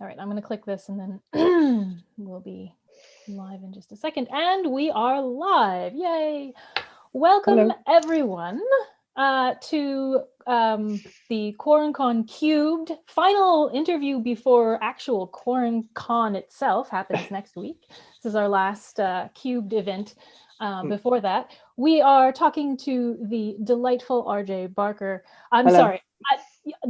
All right, I'm going to click this and then we'll be live in just a second. And we are live. Yay. Welcome, Hello. everyone, to the QuarenCon Cubed final interview before actual QuarenCon itself happens next week. This is our last Cubed event. Before that, we are talking to the delightful RJ Barker. I'm Hello. sorry,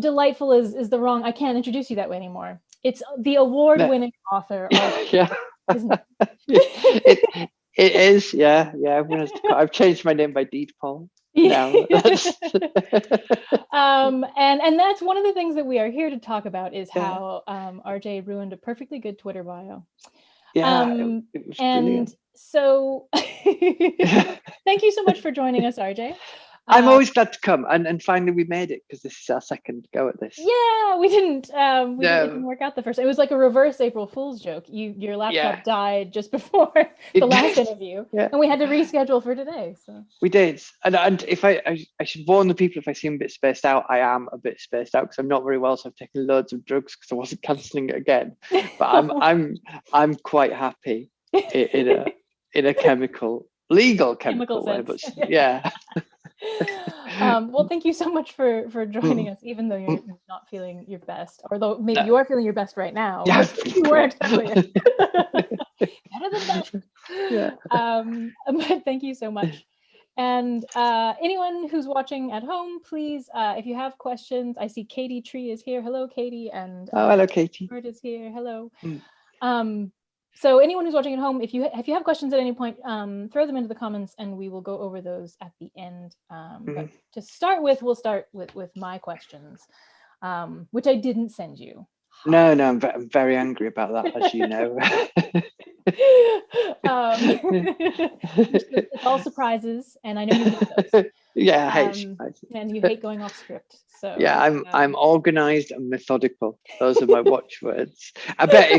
delightful is the wrong. I can't introduce you that way anymore. It's the No. award-winning author, Yeah. isn't it? It is. Yeah. Yeah. I've changed my name by deed poll now. That's And that's one of the things that we are here to talk about is yeah. how RJ ruined a perfectly good Twitter bio. Yeah. It was And brilliant. so thank you so much for joining us, RJ. I'm always glad to come, and finally we made it because this is our second go at this. Yeah, we didn't. It didn't No. work out the first. It was like a reverse April Fool's joke. Your Yeah. laptop died just before the It last did. interview, Yeah. and we had to reschedule for today. So We did, and if I should warn the people if I seem a bit spaced out, I am a bit spaced out because I'm not very well, so I've taken loads of drugs because I wasn't cancelling it again. But I'm quite happy in a legal chemical chemical way. sense. But yeah. Well, thank you so much for joining Mm, us, even though you're mm, not feeling your best, although maybe no, you are feeling your best right now, yeah, I'm but feeling you weren't great. exactly better than best. Yeah. But thank you so much. And anyone who's watching at home, please, if you have questions, I see Katie Tree is here. Hello, Katie, and Oh, hello, Katie. Bert is here. Hello. Mm, Um, so anyone who's watching at home, if you have questions at any point, throw them into the comments, and we will go over those at the end. But mm. to start with, we'll start with my questions, which I didn't send you. Ha. No, no, I'm very angry about that, as you know. It's all surprises, and I know you hate those. Yeah, I hate Um, surprises. and you hate going off script. Yeah, So I'm organized and methodical. Those are my watchwords. I bet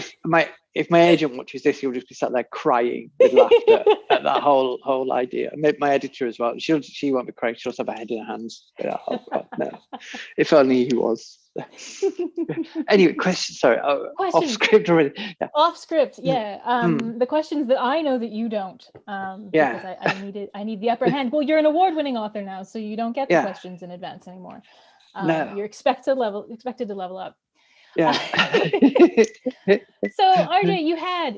if my agent watches this, he'll just be sat there crying with laughter at that whole idea. My editor as well. She won't be crying. She'll just have her head in her hands. Oh God, no! If only he was. Anyway, question. Sorry, off questions script already. Yeah. off script, yeah. Mm, The questions that I know that you don't, because yeah. I need the upper hand. Well, you're an award-winning author now, so you don't get the Yeah. questions in advance anymore. No. You're expected to level up. Yeah. So RJ,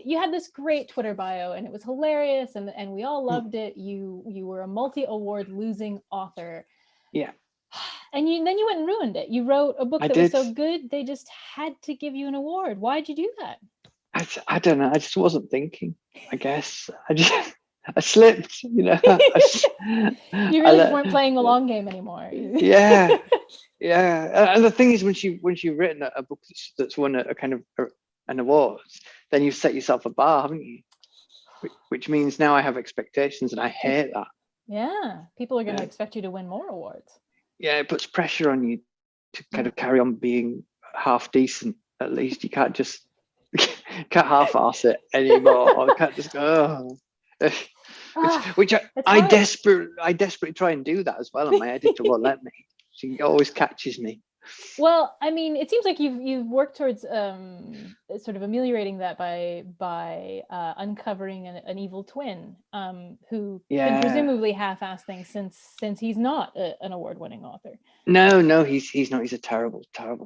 you had this great Twitter bio, and it was hilarious, and we all Mm, loved it. You were a multi-award losing author, yeah. and then you went and ruined it. You wrote a book I that was did. so good they just had to give you an award. Why'd you do that? I don't know. I just wasn't thinking. I guess I slipped. You I really just weren't playing the long game anymore. yeah, yeah. And the thing is, when you've written a book that's won a kind of an award, then you've set yourself a bar, haven't you? Which means now I have expectations, and I hate that. Yeah, people are going to Yeah, expect you to win more awards. yeah. It puts pressure on you to kind Mm. of carry on being half decent. At least you can't just can't half-ass it anymore, or can't just go. Oh. Which It's I hard. desperately try and do that as well, and my editor won't let me. She always catches me. Well, I mean, it seems like you've worked towards sort of ameliorating that by uncovering an evil twin who can Yeah. presumably half-ass things since he's not an award-winning author. No, no, he's not. He's a terrible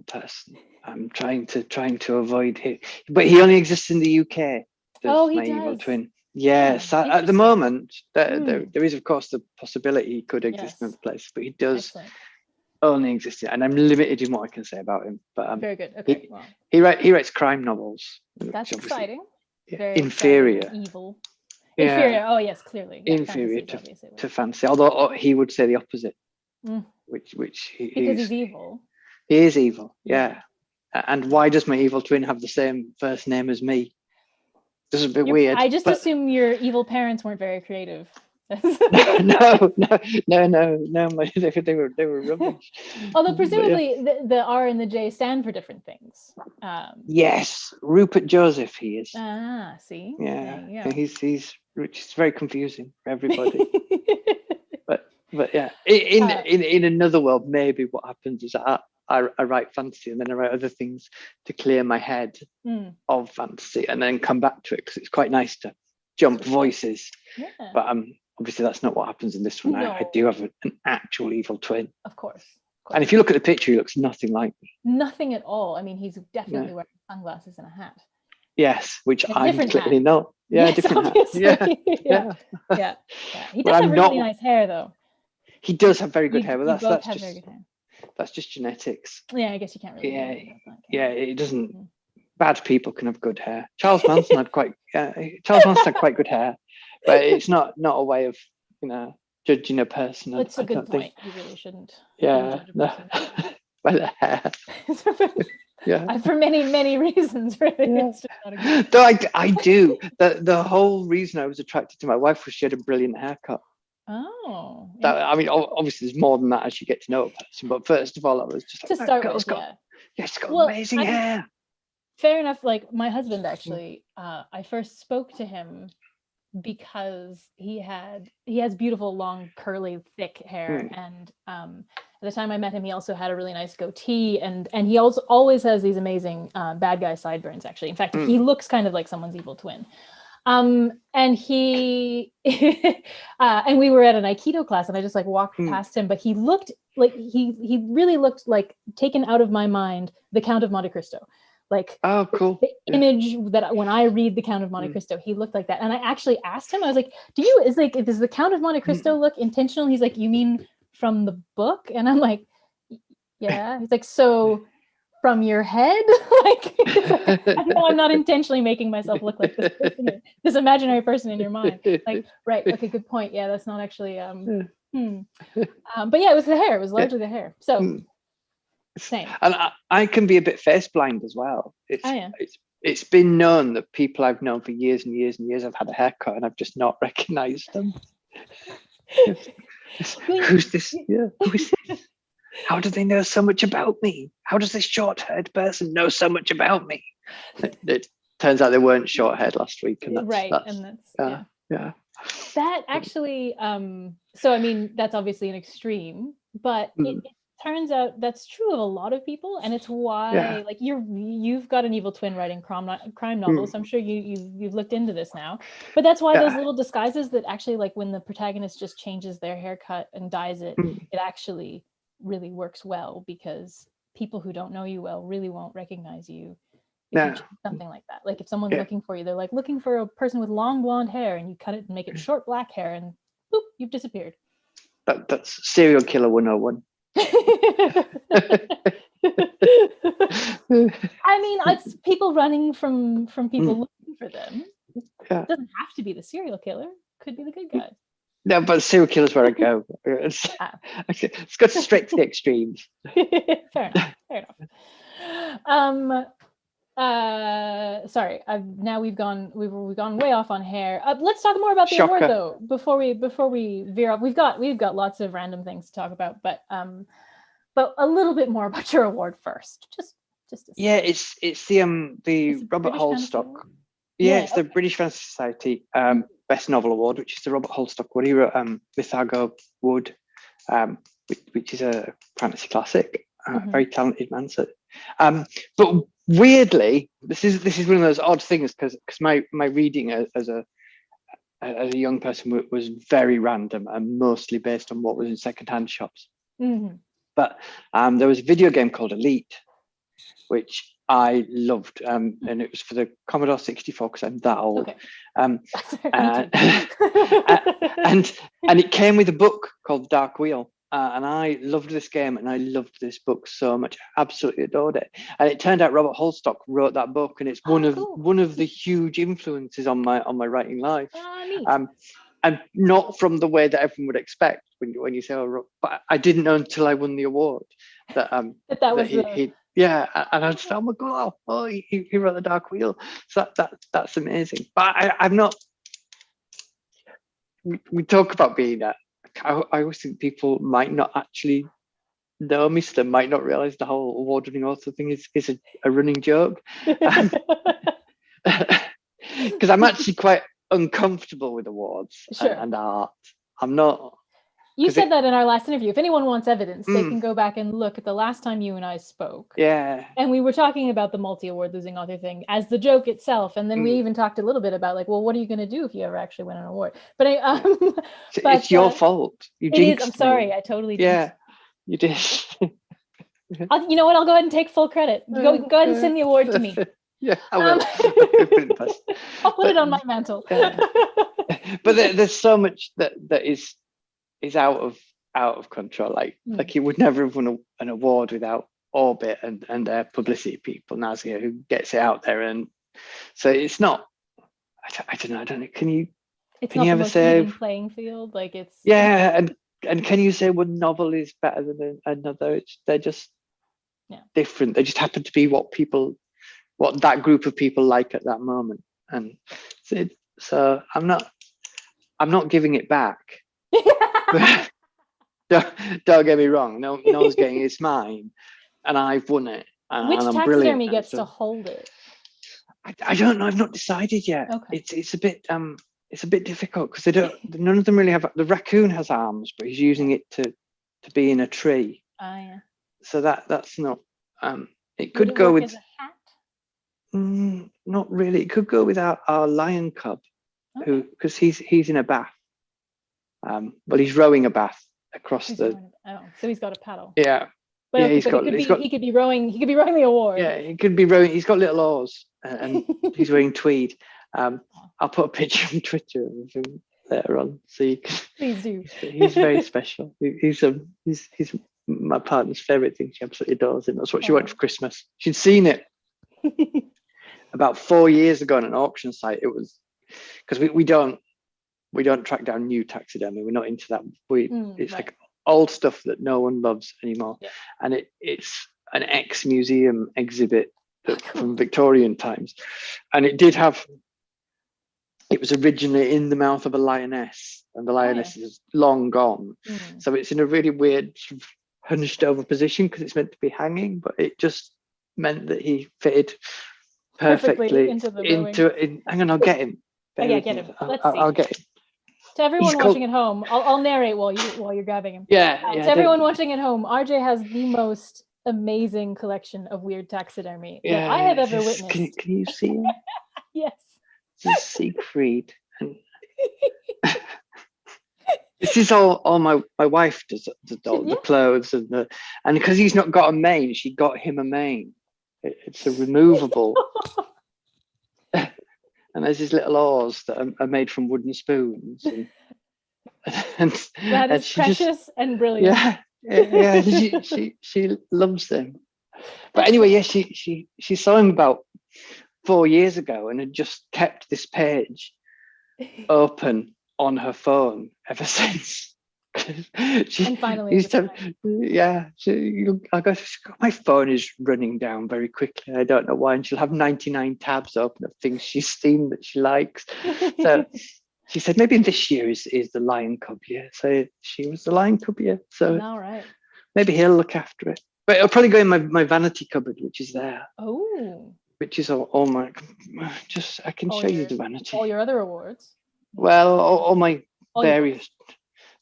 person. I'm trying to avoid him, but he only exists in the UK. Oh, Does he my evil does. twin? Oh, Yes, at the interesting. moment, Mm, there is of course the possibility he could exist in yes, another place, but he does excellent. only exist, and I'm limited in what I can say about him. But Very good. Okay, he well, he writes crime novels, which that's obviously exciting. yeah, Very exciting and inferior. evil. Yeah, Inferior. Oh, yes, clearly. Yeah, fantasy inferior is obviously to worse. fancy. Although he would say the opposite, Mm, which because he's evil. he is evil. Yeah. Yeah, and why does my evil twin have the same first name as me? This is a bit weird, I just but assume your evil parents weren't very creative. no. They were rubbish. Although But yeah, presumably the R and the J stand for different things. yes, Rupert Joseph. He is. See, there Yeah, you and go. which is very confusing for everybody. But yeah, in uh, in in another world, maybe what happens is that I write fantasy, and then I write other things to clear my head of fantasy, and then come back to it because it's quite nice to jump voices. Yeah. But obviously that's not what happens in this one. No. I do have an actual evil twin. Of course. And if you look at the picture, he looks nothing like me. Nothing at all. I mean, he's definitely wearing sunglasses and a hat. Yes, which I'm clearly hat. not. Yeah, yes, different obviously. hat. Yeah. He does have really nice hair, though. He does have very good hair, but that's just very good hair. That's just genetics. Yeah, I guess you can't really. It doesn't. Bad people can have good hair. Charles Manson had quite good hair, but it's not a way of judging a person. It's a good point. You really shouldn't. Yeah, by the hair. Yeah, for many reasons, really. Yeah. It's just not a good. Though I do. The whole reason I was attracted to my wife was she had a brilliant haircut. Oh. I mean, obviously, there's more than that as you get to know a person. But first of all, I was just like, to start with, she's got amazing hair. Fair enough. Like my husband, actually, I first spoke to him because he has beautiful, long, curly, thick hair, and at the time I met him, he also had a really nice goatee, and he also always has these amazing bad guy sideburns. Actually, in fact, he looks kind of like someone's evil twin. And he and we were at an Aikido class, and I just like walked past him, but he looked like he really looked like taken out of my mind, the Count of Monte Cristo. Like, oh, cool. The image that when I read the Count of Monte Cristo, he looked like that. And I actually asked him, I was like, does the Count of Monte Cristo look intentional? He's like, you mean from the book? And I'm like, yeah. He's like, so from your head? Like, no, I'm not intentionally making myself look like this person, this imaginary person in your mind. Like, right, okay, good point. Yeah, that's not actually but yeah, it was the hair. It was largely the hair. So same. And I can be a bit face blind as well. It's been known that people I've known for years and years and years have had a haircut, and I've just not recognized them. Who's this? Yeah, who is this? How do they know so much about me? How does this short-haired person know so much about me? It turns out they weren't short-haired last week, and that's that actually. So I mean, that's obviously an extreme, but it turns out that's true of a lot of people, and it's why like you've got an evil twin writing crime novels. So I'm sure you've looked into this now, but that's why those little disguises that actually, like when the protagonist just changes their haircut and dyes it, it actually really works well, because people who don't know you well really won't recognize you if you change something like that. Like if someone's looking for you, they're like looking for a person with long blonde hair, and you cut it and make it short black hair, and boop, you've disappeared. That's serial killer 101. I mean, it's people running from people looking for them. It doesn't have to be the serial killer. Could be the good guy. No, but serial killer's where I go. It's got straight to the extremes. Fair enough. Sorry, we've gone way off on hair. Let's talk more about the award, though, before we veer off. We've got lots of random things to talk about, but a little bit more about your award first. Just it's the Robert Holstock. It's the British Fantasy Society Best Novel Award, which is the Robert Holstock Award. He wrote Mythago Wood, which is a fantasy classic. Very talented man. So, but weirdly, this is one of those odd things, because my reading as a young person was very random and mostly based on what was in secondhand shops. But there was a video game called Elite, which I loved, and it was for the Commodore 64, because I'm that old. Okay. And it came with a book called Dark Wheel, and I loved this game, and I loved this book so much. I absolutely adored it. And it turned out Robert Holstock wrote that book, and it's one of the huge influences on my writing life. Neat. And not from the way that everyone would expect when you say, but I didn't know until I won the award that he and I just thought, oh my god, he wrote the Dark Wheel. So that's amazing. But I'm not. We talk about being that. I always think people might not actually know me, so they might not realize the whole award-winning author thing is a running joke. Because I'm actually quite uncomfortable with awards and art. I'm not You 'Cause said that in our last interview. If anyone wants evidence, they Mm. can go back and look at the last time you and I spoke. Yeah. And we were talking about the multi-award losing author thing as the joke itself. And then we Mm. even talked a little bit about like, well, what are you going to do if you ever actually win an award? But It's your fault. You it is. I'm jinxed sorry. me. I totally Yeah, you did. you know what? I'll go ahead and take full credit. Go ahead and send the award to me. Yeah, I will. I'll put it on my mantle. Yeah. But there's so much that is out of control. Like you would never have won an award without Orbit and their publicity people, Nazia, who gets it out there, and so it's not. I don't know. I don't know. Can you not ever the most say even playing field? Like it's and can you say one novel is better than another? They're just different. They just happen to be what that group of people like at that moment, and so I'm not giving it back. don't get me wrong. No one's getting it's mine, and I've won it. Which and I'm taxidermy brilliant. gets to hold it? I don't know. I've not decided yet. Okay. It's a bit difficult because none of them really have. The raccoon has arms, but he's using it to be in a tree. Yeah. So that's not. It Would could go with as a hat? Not really. It could go with our lion cub, because he's in a bath. Well, he's rowing a bath across so he's got a paddle. Yeah. But, yeah, he could be rowing the award. Yeah, he could be rowing. He's got little oars, and he's wearing tweed. I'll put a picture on Twitter of him later on, so you can. Please do. He's very special. He's my partner's favorite thing. She absolutely adores him. That's what she wanted for Christmas. She'd seen it about 4 years ago on an auction site. It was because we don't track down new taxidermy. We're not into that. It's like old stuff that no one loves anymore, and it's an ex-museum exhibit from Victorian times, and it was originally in the mouth of a lioness, and the lioness is long gone, so it's in a really weird sort of hunched over position because it's meant to be hanging, but it just meant that he fitted perfectly into hang on, I'll get him. Get him. I'll get him. To everyone watching at home, I'll narrate while you're grabbing him. To everyone watching at home, RJ has the most amazing collection of weird taxidermy that I have ever witnessed. Can you see him? Yes. This is Siegfried. And this is all my wife does all the clothes and because he's not got a mane, she got him a mane. It's a removable. And there's these little oars that are made from wooden spoons. And that is precious and brilliant. Yeah, she loves them. But anyway, she saw him about 4 years ago and had just kept this page open on her phone ever since. And finally, I go, my phone is running down very quickly. I don't know why. And she'll have 99 tabs open of things she's seen that she likes. So she said, maybe this year is the lion cub year. So she was the lion cub year. So all right. Maybe he'll look after it. But it'll probably go in my vanity cupboard, which is there. Oh. Which is all my. I can show you the vanity. All your other awards. Well, all my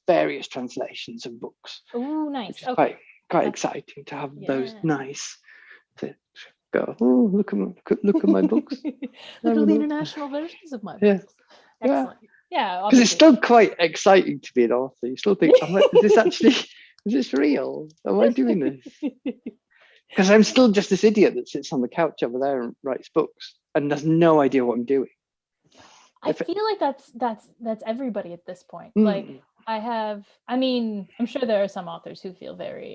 various translations of books. Oh, nice. Which is quite exciting to have those nice. To go. Oh, look at my books. Look at the international versions of my books. Excellent. Yeah. Because it's still quite exciting to be an author. You still think, is this real? Am I doing this? Because I'm still just this idiot that sits on the couch over there and writes books and has no idea what I'm doing. I feel like that's everybody at this point. Like I'm sure there are some authors who feel very,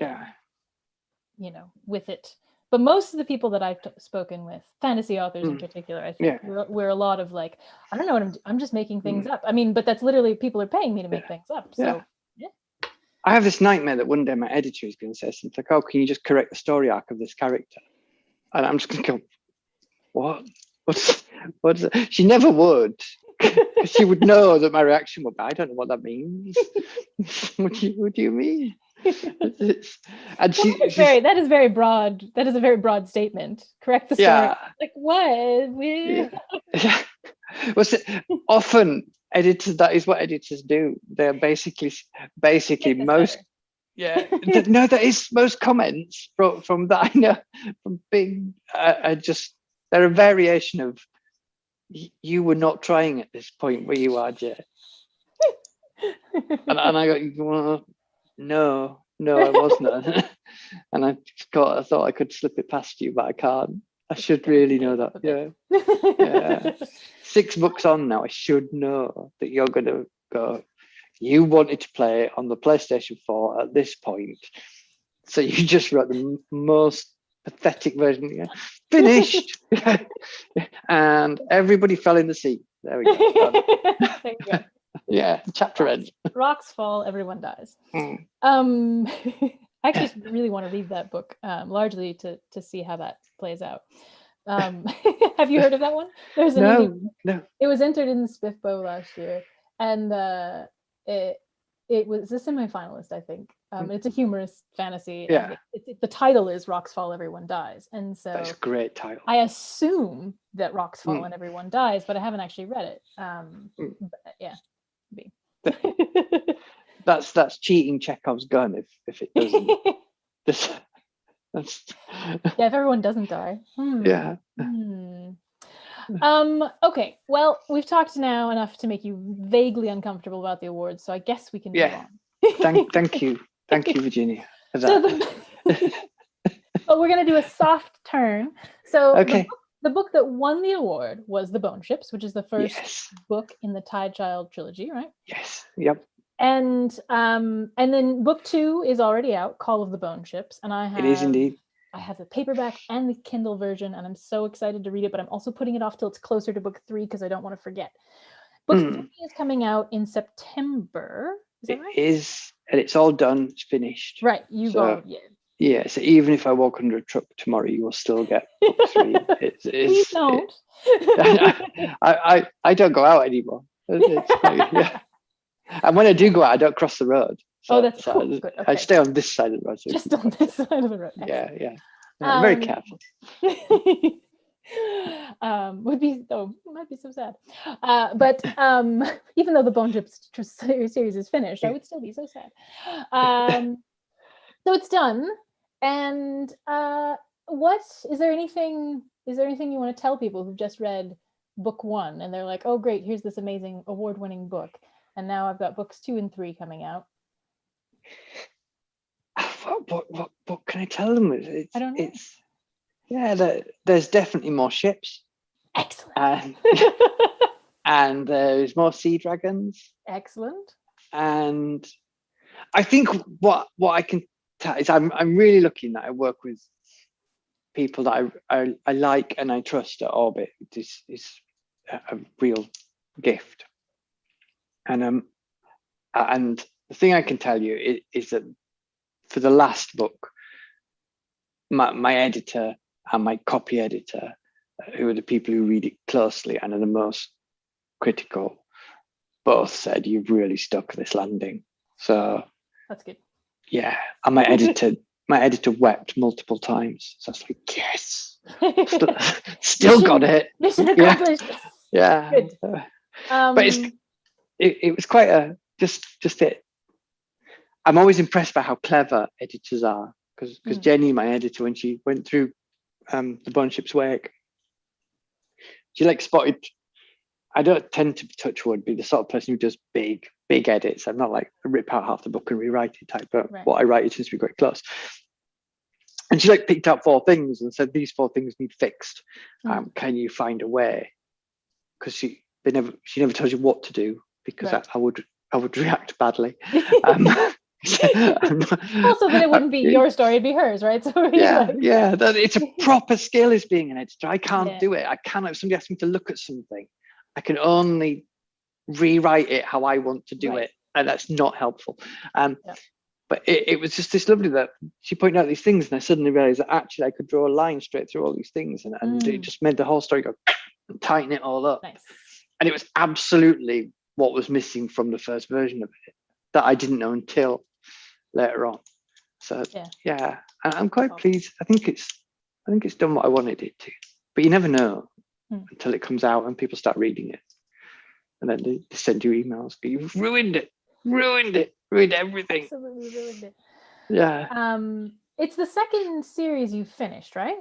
with it. But most of the people that I've spoken with, fantasy authors in particular, I think we're a lot of like, I don't know I'm just making things up. I mean, but that's literally people are paying me to make things up. So I have this nightmare that one day my editor is going to say something like, oh, can you just correct the story arc of this character? And I'm just going to go, what? What's that? She never would. She would know that my reaction would be, I don't know what that means. What do you mean? And that is very broad. That is a very broad statement. Correct the story. Like what? Often editors, that is what editors do. They're basically Make this most better. no, that is most comments from that I know from big are just they're a variation of you were not trying at this point where you are, Jay. And I got, well, no, I was not. And I thought I could slip it past you, but I can't. I should really know that. Yeah. 6 books on now, I should know that you're going to go. You wanted to play it on the PlayStation 4 at this point, so you just wrote the most pathetic version. Yeah. Finished, and everybody fell in the sea. There we go. There you go. Yeah, chapter end. Rocks fall, everyone dies. I actually really want to read that book, largely to see how that plays out. Have you heard of that one? There's No. It was entered in the SPIFBO last year, and it was a semi-finalist, I think. It's a humorous fantasy. Yeah. The title is Rocks Fall, Everyone Dies, and so That's a great title. I assume that rocks fall and everyone dies, but I haven't actually read it. But, yeah. That's cheating Chekhov's gun if it doesn't. Yeah, if everyone doesn't die. Yeah. Okay, well, we've talked now enough to make you vaguely uncomfortable about the awards, so I guess we can move on. Thank you, Virginia, for So that. we're gonna do a soft turn. So okay. The book that won the award was The Bone Ships, which is the first Yes. book in the Tidechild trilogy, right? Yes. Yep. And then book 2 is already out, Call of the Bone Ships, and It is indeed. I have the paperback and the Kindle version, and I'm so excited to read it, but I'm also putting it off till it's closer to book 3 because I don't want to forget. Book 3 is coming out in September. Is that right? It is, and it's all done. It's finished. Right. Yeah. So even if I walk under a truck tomorrow, you will still get book 3. Please don't. I don't go out anymore. Yeah. And when I do go out, I don't cross the road. So, that's cool. Good. Okay. I stay on this side of the road. So just on this side of the road. Yeah. I'm very careful. Might be so sad. But even though the Bone Ships series is finished, I would still be so sad. So it's done. And what is there anything you want to tell people who've just read book 1 and they're like, oh great, here's this amazing award-winning book, and now I've got books 2 and 3 coming out? What can I tell them? I don't know. There's definitely more ships. Excellent. And there's more sea dragons. Excellent. And I think what I can tell is I'm really lucky that I work with people that I like and I trust at Orbit. This is a real gift. And the thing I can tell you is that for the last book, my editor and my copy editor, who are the people who read it closely and are the most critical, both said you've really stuck this landing. So that's good. Yeah, and my editor wept multiple times. So I was like, yes, still got it. Mission accomplished. Yeah. Good. But it was quite a just it. I'm always impressed by how clever editors are, because Jenny, my editor, when she went through the Bone Ships Wake, she spotted. I don't tend to touch wood, be the sort of person who does big edits. I'm not like rip out half the book and rewrite it type, but what I write it tends to be quite close. And she picked out 4 things and said these 4 things need fixed. Can you find a way? Because she never tells you what to do, because I would react badly. Also, that it wouldn't be your story, it'd be hers, right? So that it's a proper skill as being an editor. I can't do it. I cannot. If somebody asks me to look at something, I can only rewrite it how I want to do it, and that's not helpful. But it was just this lovely that she pointed out these things, and I suddenly realized that actually I could draw a line straight through all these things, and it just made the whole story go and tighten it all up. Nice. And it was absolutely what was missing from the first version of it that I didn't know until later on. So and I'm quite pleased. I think it's done what I wanted it to, but you never know until it comes out and people start reading it. and then they send you emails. You've ruined it, ruined everything. Absolutely ruined it. Yeah. It's the second series you finished, right?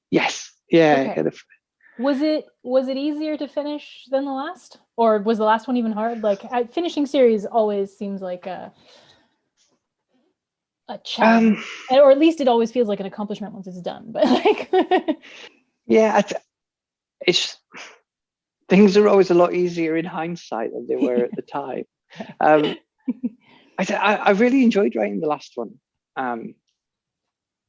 Yes. Yeah. Okay. Was it easier to finish than the last, or was the last one even hard? Like, finishing series always seems like a challenge, or at least it always feels like an accomplishment once it's done. But like, yeah, it's things are always a lot easier in hindsight than they were at the time. I really enjoyed writing the last one.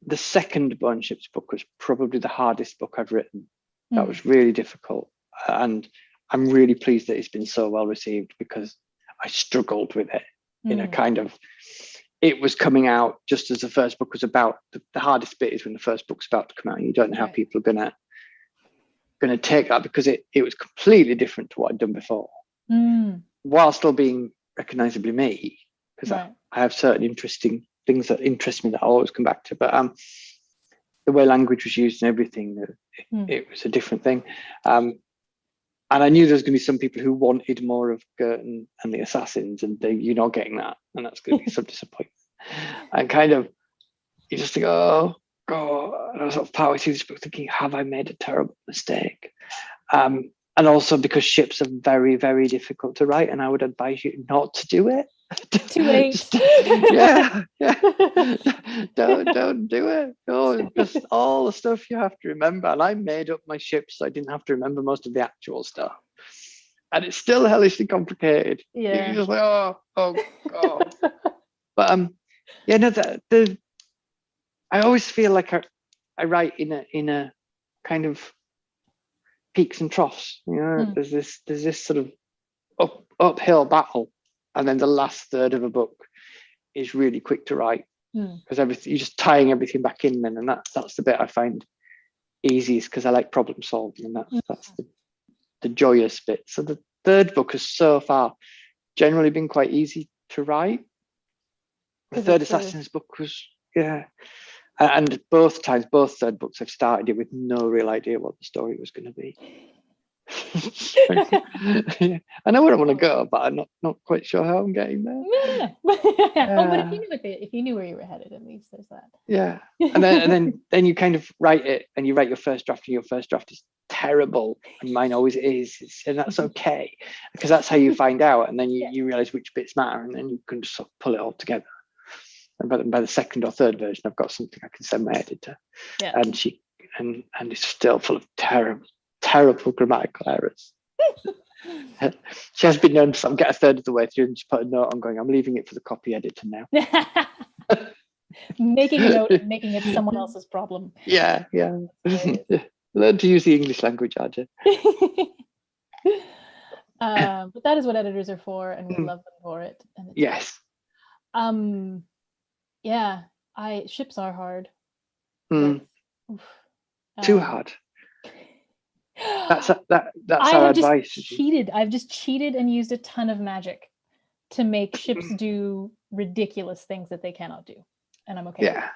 The second Bone Ships book was probably the hardest book I've written. That was really difficult, and I'm really pleased that it's been so well received, because I struggled with it in a kind of, it was coming out just as the first book was about. The hardest bit is when the first book's about to come out and you don't know how people are gonna take that, because it was completely different to what I'd done before, while still being recognizably me, because I have certain interesting things that interest me that I'll always come back to. But the way language was used and everything, it was a different thing. And I knew there was going to be some people who wanted more of Girton and the Assassins, and you're not getting that, and that's going to be some disappointment. And kind of, you just think, oh God, and I was sort of partway through this book thinking, have I made a terrible mistake? And also because ships are very, very difficult to write, and I would advise you not to do it. Too late. yeah. Don't do it. Oh, just all the stuff you have to remember. And I made up my ships, so I didn't have to remember most of the actual stuff. And it's still hellishly complicated. Yeah. You're just like, oh God. But yeah, no, I always feel like I write in a kind of peaks and troughs. You know, there's this sort of uphill battle, and then the last third of a book is really quick to write, because everything, you're just tying everything back in then, and that's the bit I find easiest, because I like problem solving, and that's the joyous bit. So the third book has so far generally been quite easy to write. The third Assassin's book was, and both third books I've started it with no real idea what the story was going to be. I know where I want to go, but I'm not quite sure how I'm getting there. No. But if you knew where you were headed, at least there's that. Yeah, and then you kind of write it, and you write your first draft, and your first draft is terrible, and mine always is, and that's okay, because that's how you find out, and then you realize which bits matter, and then you can just sort of pull it all together. And by the second or third version, I've got something I can send my editor, and she and it's still full of terrible grammatical errors. She has been known to sort of get a third of the way through and just put a note on going, I'm leaving it for the copy editor now. Making a note and making it someone else's problem. Yeah. Learn to use the English language, Arja. But that is what editors are for, and we love them for it. And yes. Ships are hard. Too hard. That's our advice. I've just cheated and used a ton of magic to make ships do ridiculous things that they cannot do, and I'm okay. Yeah.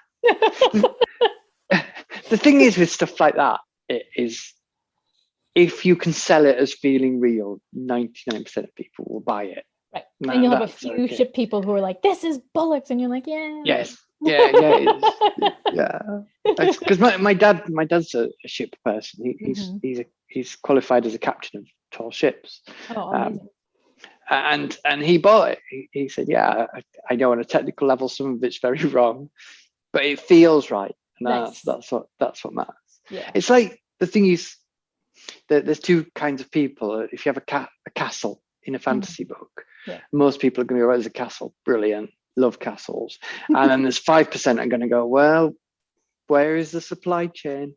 The thing is with stuff like that, it is, if you can sell it as feeling real, 99% of people will buy it. Right. And you'll have a few ship people who are like, this is bollocks, and you're like, yeah. Yes. Yeah. Because my dad's a ship person. He's qualified as a captain of tall ships. Oh, amazing. And he bought it. He said, yeah, I know on a technical level some of it's very wrong, but it feels right, and that's what matters. Yeah. It's like, the thing is that there's two kinds of people. If you have a castle in a fantasy book, most people are going to go, there's a castle, brilliant, love castles. And then there's 5% are going to go, well, where is the supply chain?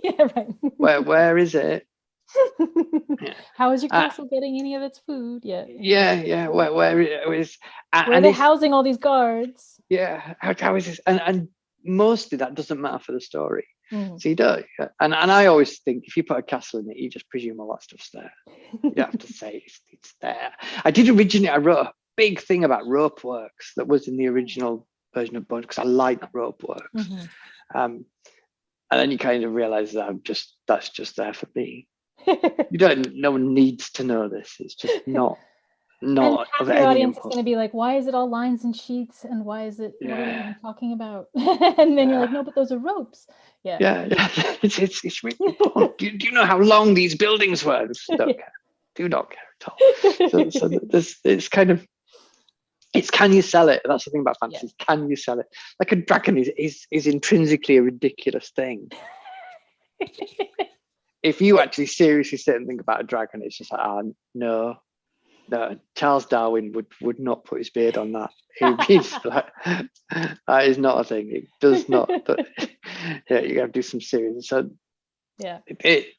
Yeah, right. Where is it? How is your castle getting any of its food? Where is where are they housing all these guards? Yeah, how is this? And mostly that doesn't matter for the story. So you don't, and I always think if you put a castle in it, you just presume all that stuff's there. You don't have to say it's there. I wrote a big thing about rope works that was in the original version of Bone, because I like rope works. And then you kind of realize that that's just there for me. No one needs to know this. It's just not And of half your any audience is importance. going to be like, why is it all lines and sheets? And why is it, what are we Yeah. even talking about? And then you're like, no, but those are ropes. Yeah. It's really important. Do you know how long these buildings were? Don't care. Do not care at all. So it's kind of, it's, can you sell it? That's the thing about fantasy. Can you sell it? Like a dragon is intrinsically a ridiculous thing. If you actually seriously sit and think about a dragon, it's just like, no, Charles Darwin would not put his beard on that. He's like, that is not a thing. It does not. Yeah, you got to do some serious. So yeah,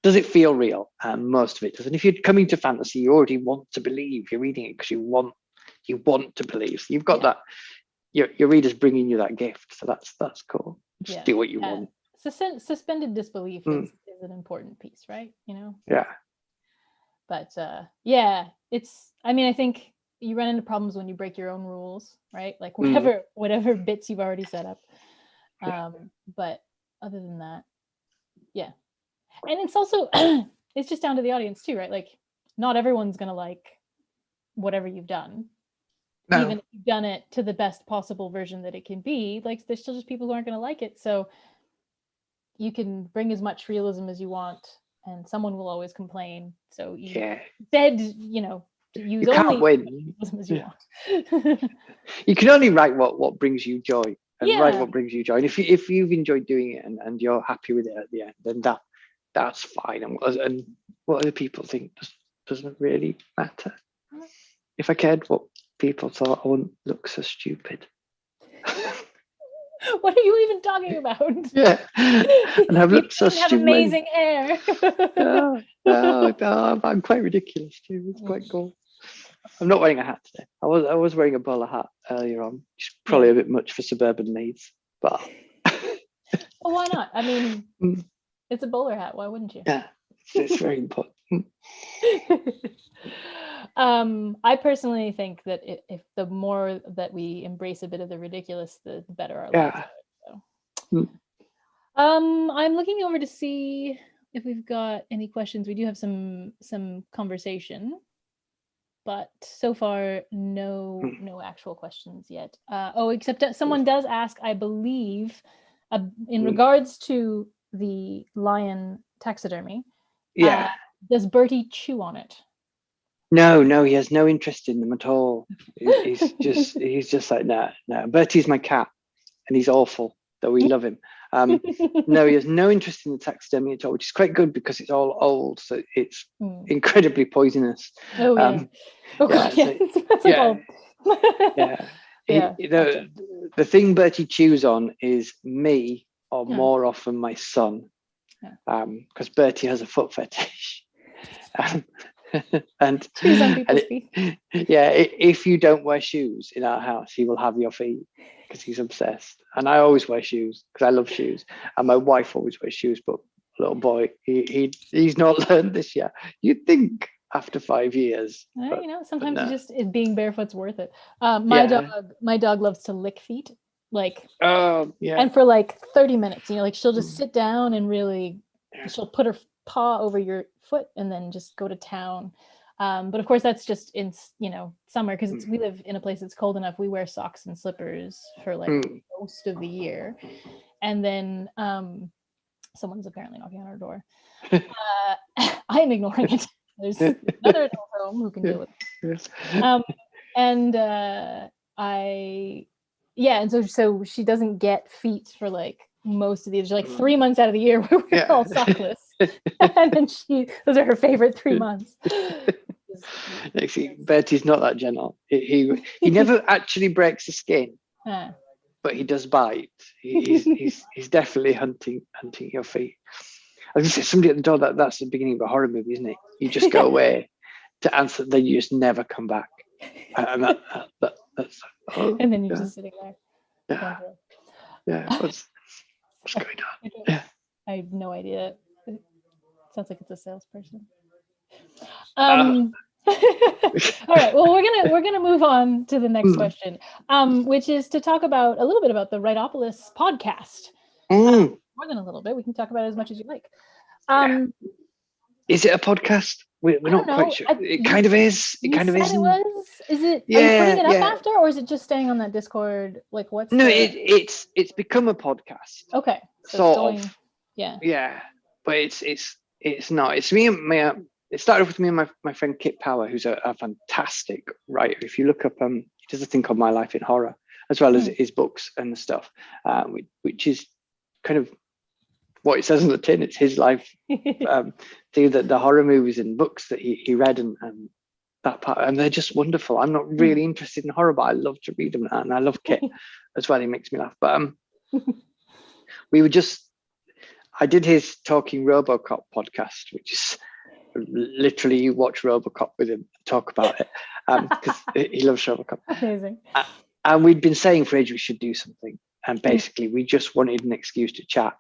does it feel real? Most of it does. And if you're coming to fantasy, you already want to believe. You're reading it because you want to believe. So you've got that. Your reader's bringing you that gift. So that's cool. Just do what you want. Suspended disbelief is an important piece, right? Yeah. But it's, I mean, I think you run into problems when you break your own rules, right? Like whatever bits you've already set up. But other than that, yeah. And it's also, it's just down to the audience too, right? Like not everyone's going to like whatever you've done. No. Even if you've done it to the best possible version that it can be, like there's still just people who aren't going to like it. So you can bring as much realism as you want, and someone will always complain. So you use only realism as you want. You can only write what brings you joy, and write what brings you joy. And if you've enjoyed doing it and you're happy with it at the end, then that's fine. And what other people think doesn't really matter. If I cared what people thought, I wouldn't look so stupid. What are you even talking about? Yeah, and I've looked so stupid. You have amazing hair. No, I'm quite ridiculous too. It's quite cool. I'm not wearing a hat today. I was wearing a bowler hat earlier on, which is probably a bit much for suburban needs, but well, why not? I mean, it's a bowler hat. Why wouldn't you? Yeah, it's very important. I personally think that if the more that we embrace a bit of the ridiculous, the better our lives are. So. I'm looking over to see if we've got any questions. We do have some conversation, but so far no actual questions yet. Except that someone does ask, I believe, in regards to the lion taxidermy. Yeah. Does Bertie chew on it? No, he has no interest in them at all. He's just like, no. Bertie's my cat, and he's awful, though we love him. No, he has no interest in the taxidermy at all, which is quite good because it's all old, so it's incredibly poisonous. Oh yeah. The thing Bertie chews on is me, or more often my son, because Bertie has a foot fetish. And if you don't wear shoes in our house, he will have your feet because he's obsessed. And I always wear shoes because I love shoes, and my wife always wears shoes, but little boy, he's not learned this yet. You'd think after 5 years, sometimes being barefoot's worth it. My dog loves to lick feet, and for like 30 minutes, she'll just sit down and really she'll put her paw over your foot and then just go to town. But of course that's just in summer, because we live in a place that's cold enough. We wear socks and slippers for most of the year, and then someone's apparently knocking on our door. I am ignoring it. There's another adult home who can deal with it. And so she doesn't get feet for most of the year, 3 months out of the year where we're all sockless. And then those are her favorite 3 months. Actually, Bertie's not that gentle. He never actually breaks the skin, but he does bite. He's definitely hunting your feet. I was going to say, somebody at the door, that's the beginning of a horror movie, isn't it? You just go away to answer, then you just never come back. And that's and then you're just sitting there. Yeah. What's going on? I have no idea. It sounds like it's a salesperson. All right. Well, we're gonna move on to the next question, which is to talk about a little bit about the Writeopolis podcast. More than a little bit. We can talk about it as much as you like. Is it a podcast? We're I not don't quite know. sure. It kind of is. It You kind of said it isn't. was. Is it? Are you putting Yeah, it up yeah. after, or is it just staying on that Discord? Like, what's No, the? it's become a podcast. Okay, so Sort it's going. of. Yeah. Yeah, but it's not. It's me and my. It started off with me and my friend Kit Power, who's a fantastic writer. If you look up, he does a thing called My Life in Horror, as well as his books and stuff, which is kind of what it says on the tin. It's his life through the horror movies and books that he read and that part, and they're just wonderful. I'm not really interested in horror, but I love to read them, and I love Kit as well. He makes me laugh. But we were just. I did his Talking RoboCop podcast, which is literally you watch RoboCop with him, talk about it, because he loves RoboCop. Amazing. And we'd been saying for ages we should do something, and basically we just wanted an excuse to chat.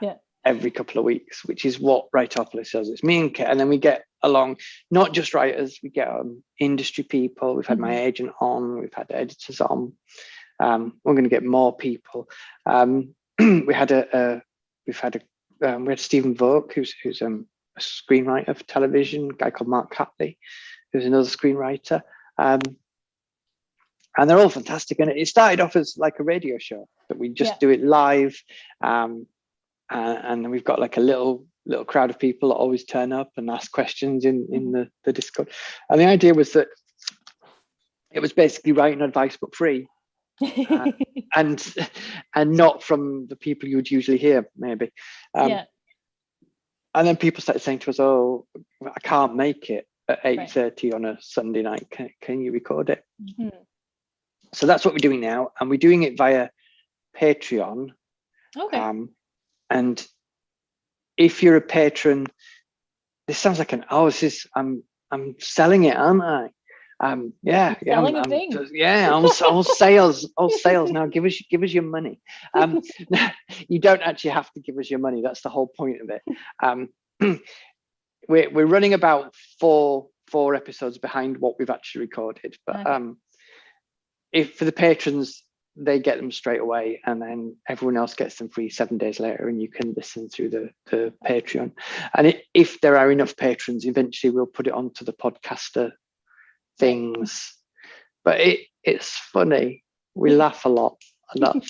Yeah. Every couple of weeks, which is what Writopolis does. It's me and Kit, and then we get along not just writers, we get industry people. We've had my agent on, we've had editors on. We're going to get more people. We had Stephen Volk, who's a screenwriter for television, a guy called Mark Catley, who's another screenwriter. And they're all fantastic. And it started off as like a radio show, but we just do it live. And we've got like a little crowd of people that always turn up and ask questions in the Discord. And the idea was that it was basically writing advice but free. And not from the people you would usually hear, maybe. And then people started saying to us, "Oh, I can't make it at 8:30 on a Sunday night. Can you record it?" So that's what we're doing now, and we're doing it via Patreon. Okay. And if you're a patron, this sounds like I'm selling it, aren't I? Selling a thing. All sales now. Give us your money. You don't actually have to give us your money. That's the whole point of it. We're running about four episodes behind what we've actually recorded, but if for the patrons, they get them straight away, and then everyone else gets them free 7 days later, and you can listen through the Patreon. And if there are enough patrons, eventually we'll put it onto the podcaster things. But it's funny. We laugh a lot. I enjoyed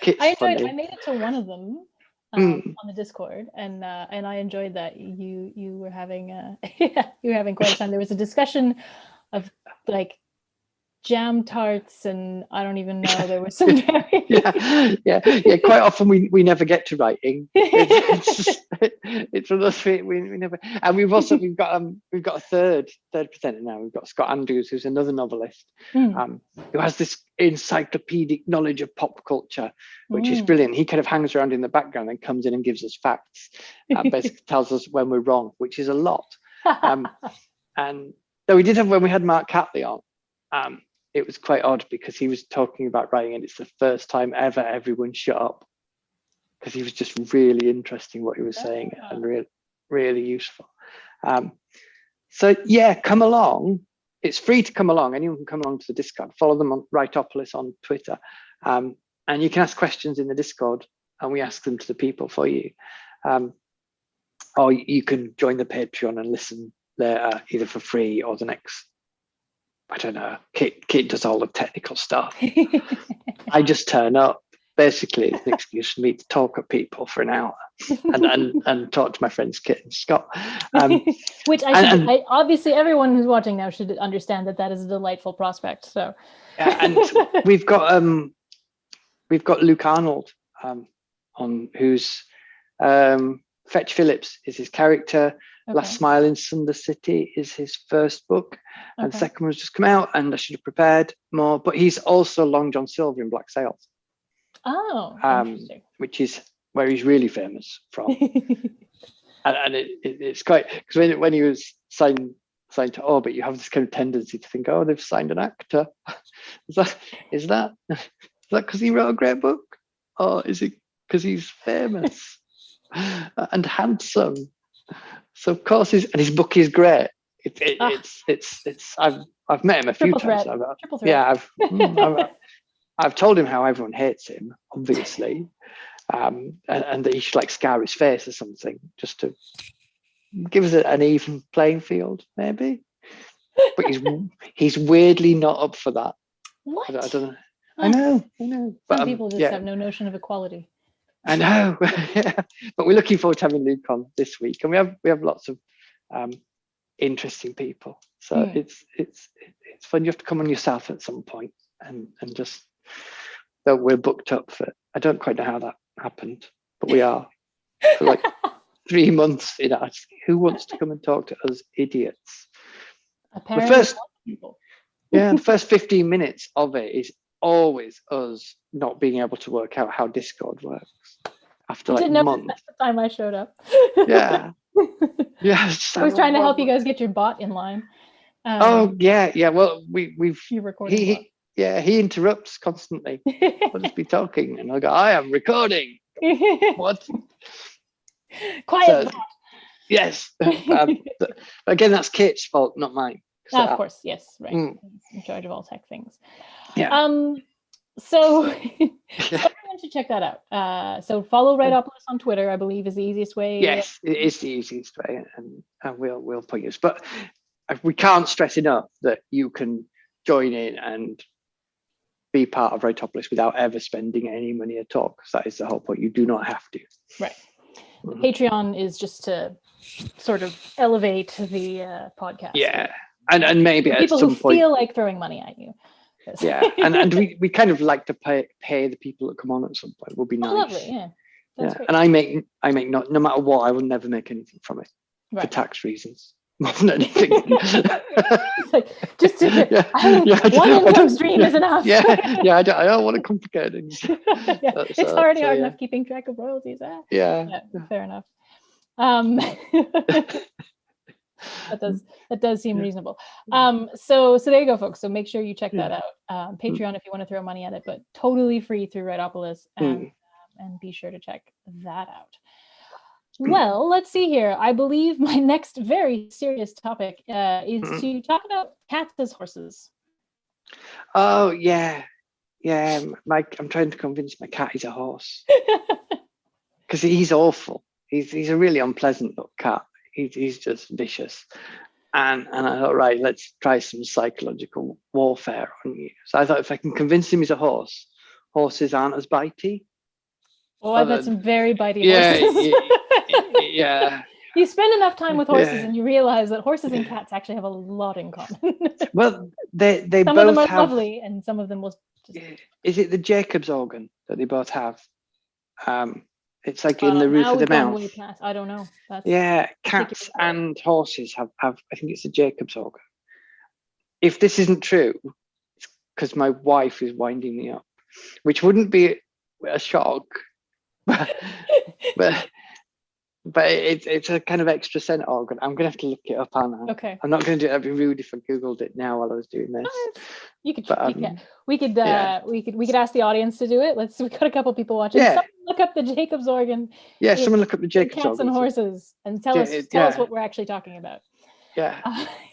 it. I made it to one of them on the Discord, and I enjoyed that you were having quite a time. There was a discussion of like jam tarts, and I don't even know, there was some yeah quite often we never get to writing. It's one of those things we never. And we've got a third presenter now. We've got Scott Andrews, who's another novelist, who has this encyclopedic knowledge of pop culture, which is brilliant. He kind of hangs around in the background and comes in and gives us facts, and basically tells us when we're wrong, which is a lot. And though we did have, when we had Mark Catley on, it was quite odd because he was talking about writing, and it's the first time ever everyone shut up, because he was just really interesting what he was saying, and really, really useful. So yeah, come along. It's free to come along. Anyone can come along to the Discord. Follow them on Writopolis on Twitter, and you can ask questions in the Discord, and we ask them to the people for you. Or you can join the Patreon and listen there either for free or the next. I don't know. Kit does all the technical stuff. I just turn up. Basically, it's an excuse for me to talk at people for an hour and talk to my friends Kit and Scott. Which I obviously everyone who's watching now should understand that is a delightful prospect. So, and we've got Luke Arnold on, who's Fetch Phillips is his character. Okay. Last Smile in Sunder City is his first book, and the second one's just come out, and I should have prepared more. But he's also Long John Silver in Black Sails. Oh, interesting. Which is where he's really famous from. and it's quite, because when he was signed to Orbit, you have this kind of tendency to think, oh, they've signed an actor. Is that because he wrote a great book, or is it because he's famous and handsome? So of course, his book is great. I've met him a few times. Triple threat. Yeah, I've told him how everyone hates him, obviously, and that he should like scar his face or something, just to give us an even playing field, maybe. But he's weirdly not up for that. What? I don't know. I know. Some people just have no notion of equality. I know. But we're looking forward to having Luke on this week, and we have lots of interesting people. So it's fun. You have to come on yourself at some point, and just though we're booked up for. I don't quite know how that happened, but we are for like 3 months. Who wants to come and talk to us idiots? Apparently, the first 15 minutes of it is always us not being able to work out how Discord works after like months. That's the time I showed up. Yeah. I was trying to help you guys get your bot in line. Yeah. Well, we've you recording. He interrupts constantly. I'll just be talking, and I go, I am recording. What? Quiet. Yes. Again, that's Kate's fault, not mine. Of course, yes, right. He's in charge of all tech things. Yeah. So everyone should check that out. So follow Rightopolis on Twitter, I believe, is the easiest way. Yes, it is the easiest way, and we'll put you. But we can't stress enough that you can join in and be part of Rightopolis without ever spending any money at all, because that is the whole point. You do not have to. Right. The Patreon is just to sort of elevate the podcast. Yeah. And maybe at people some who point feel like throwing money at you. Yeah, and we kind of like to pay the people that come on at some point. Would be nice. Lovely, yeah. That's great. And I make no matter what, I will never make anything from it for tax reasons more than anything. Like, just one income stream is enough. I don't want to complicate things. It's already hard enough keeping track of royalties. Yeah, fair enough. That does seem reasonable. So there you go, folks. So make sure you check that out. Patreon if you want to throw money at it, but totally free through Rightopolis, and be sure to check that out. Well, let's see here. I believe my next very serious topic is to talk about cats as horses. Oh yeah. I'm trying to convince my cat he's a horse because he's awful. He's a really unpleasant little cat. He's just vicious, and I thought, right, let's try some psychological warfare on you. So I thought, if I can convince him he's a horse, horses aren't as bitey. Oh, I've had some very bitey horses. Yeah. You spend enough time with horses, and you realize that horses and cats actually have a lot in common. Well, they some both of them are have, lovely, and some of them will. Is it the Jacob's organ that they both have? It's like in the roof of the mouth. I don't know. Cats and horses have. I think it's the Jacob's organ. If this isn't true, it's because my wife is winding me up, which wouldn't be a shock, but it's a kind of extra scent organ. I'm gonna have to look it up, Anna. Okay. I'm not gonna do it. I'd be rude if I googled it now while I was doing this. You could. We could ask the audience to do it. We got a couple people watching. Yeah. Someone look up the Jacob's organ. Yeah. Someone look up the Jacob's organ. Cats and horses, and tell us what we're actually talking about. Yeah.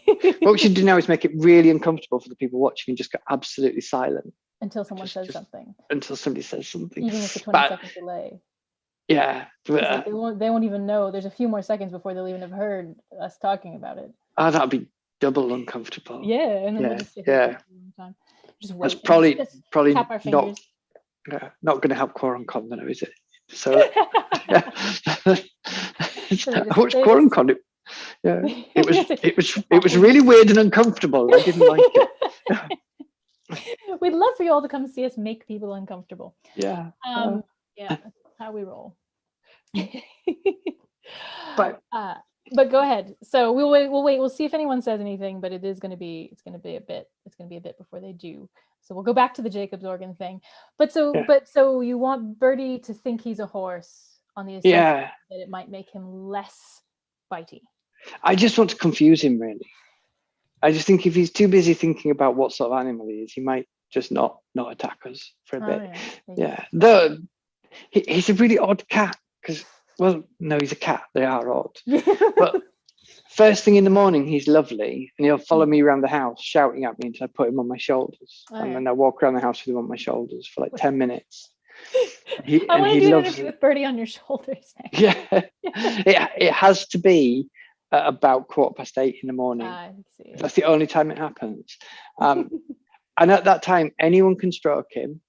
What we should do now is make it really uncomfortable for the people watching and just go absolutely silent until someone says something. Until somebody says something. Even with the 20-second delay. Yeah. They won't even know. There's a few more seconds before they'll even have heard us talking about it. Oh, that'd be double uncomfortable. Yeah, and then we'll just sit here for a long time. Just wait. That's probably tap our fingers. not going to help QuorumCon, though, is it? So I watched QuorumCon. Yeah, it was really weird and uncomfortable. I didn't like it. We'd love for you all to come see us make people uncomfortable. Yeah. That's how we roll. But go ahead. So we'll wait. We'll see if anyone says anything. But it's going to be a bit before they do. So we'll go back to the Jacob's organ thing. But so you want Birdie to think he's a horse on the assumption that it might make him less bitey. I just want to confuse him, really. I just think if he's too busy thinking about what sort of animal he is, he might just not attack us for a bit. Yeah. Though he's a really odd cat because, well, no, he's a cat. They are odd. But first thing in the morning, he's lovely, and he'll follow me around the house shouting at me until I put him on my shoulders, and then I walk around the house with him on my shoulders for like 10 minutes. I want to do an interview with Birdie on your shoulders. Yeah, it has to be at about 8:15 in the morning. I see. That's the only time it happens. And at that time, anyone can stroke him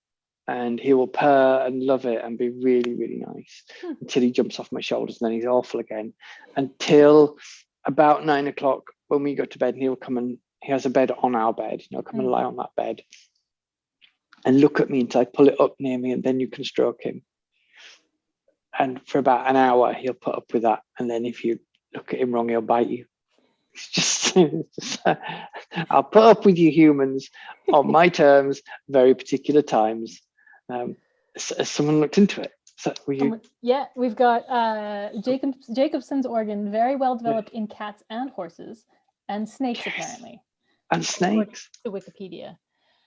and he will purr and love it and be really, really nice until he jumps off my shoulders, and then he's awful again until about 9 o'clock when we go to bed. And he'll come, and he has a bed on our bed, come and lie on that bed and look at me until I pull it up near me, and then you can stroke him. And for about an hour, he'll put up with that. And then if you look at him wrong, he'll bite you. It's just I'll put up with you humans on my terms, very particular times. Has someone looked into it? Were you? Yeah, we've got Jacobson's organ, very well developed in cats and horses, and snakes apparently. And snakes. To Wikipedia.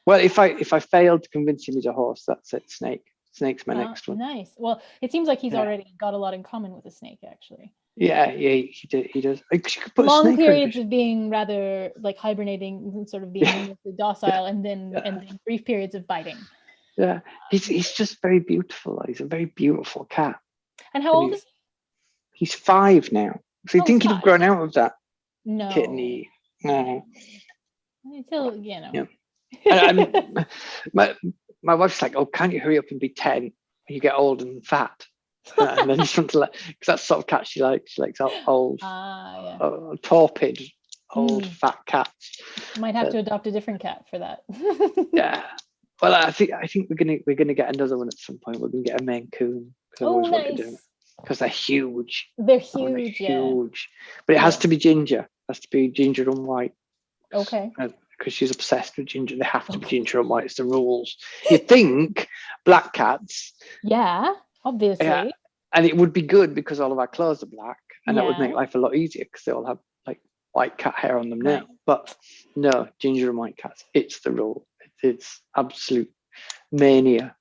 Well, if I failed to convince him he's a horse, that's it. Snake's my next one. Nice. Well, it seems like he's already got a lot in common with a snake, actually. Yeah, he does. You could put long periods of being rather like hibernating, sort of being docile, and then brief periods of biting. Yeah, he's just very beautiful. He's a very beautiful cat. And how old is he? He's 5 now. So you think he'd have grown out of that kitteny? No. Until, Yeah. And my wife's like, oh, can't you hurry up and be 10 when you get old and fat? And then just want to because that's sort of cat she likes. She likes old, torpid, old fat cats. Might have to adopt a different cat for that. Yeah. Well, I think we're gonna get another one at some point. We're gonna get a Maine Coon. Nice. Because they're huge. They're huge. Huge. But it has to be ginger. It has to be ginger and white. Okay. Because she's obsessed with ginger. They have to be ginger and white. It's the rules. You think black cats. Yeah, obviously. Yeah. And it would be good because all of our clothes are black, and that would make life a lot easier because they all have like white cat hair on them now. But no, ginger and white cats. It's the rule. It's absolute mania.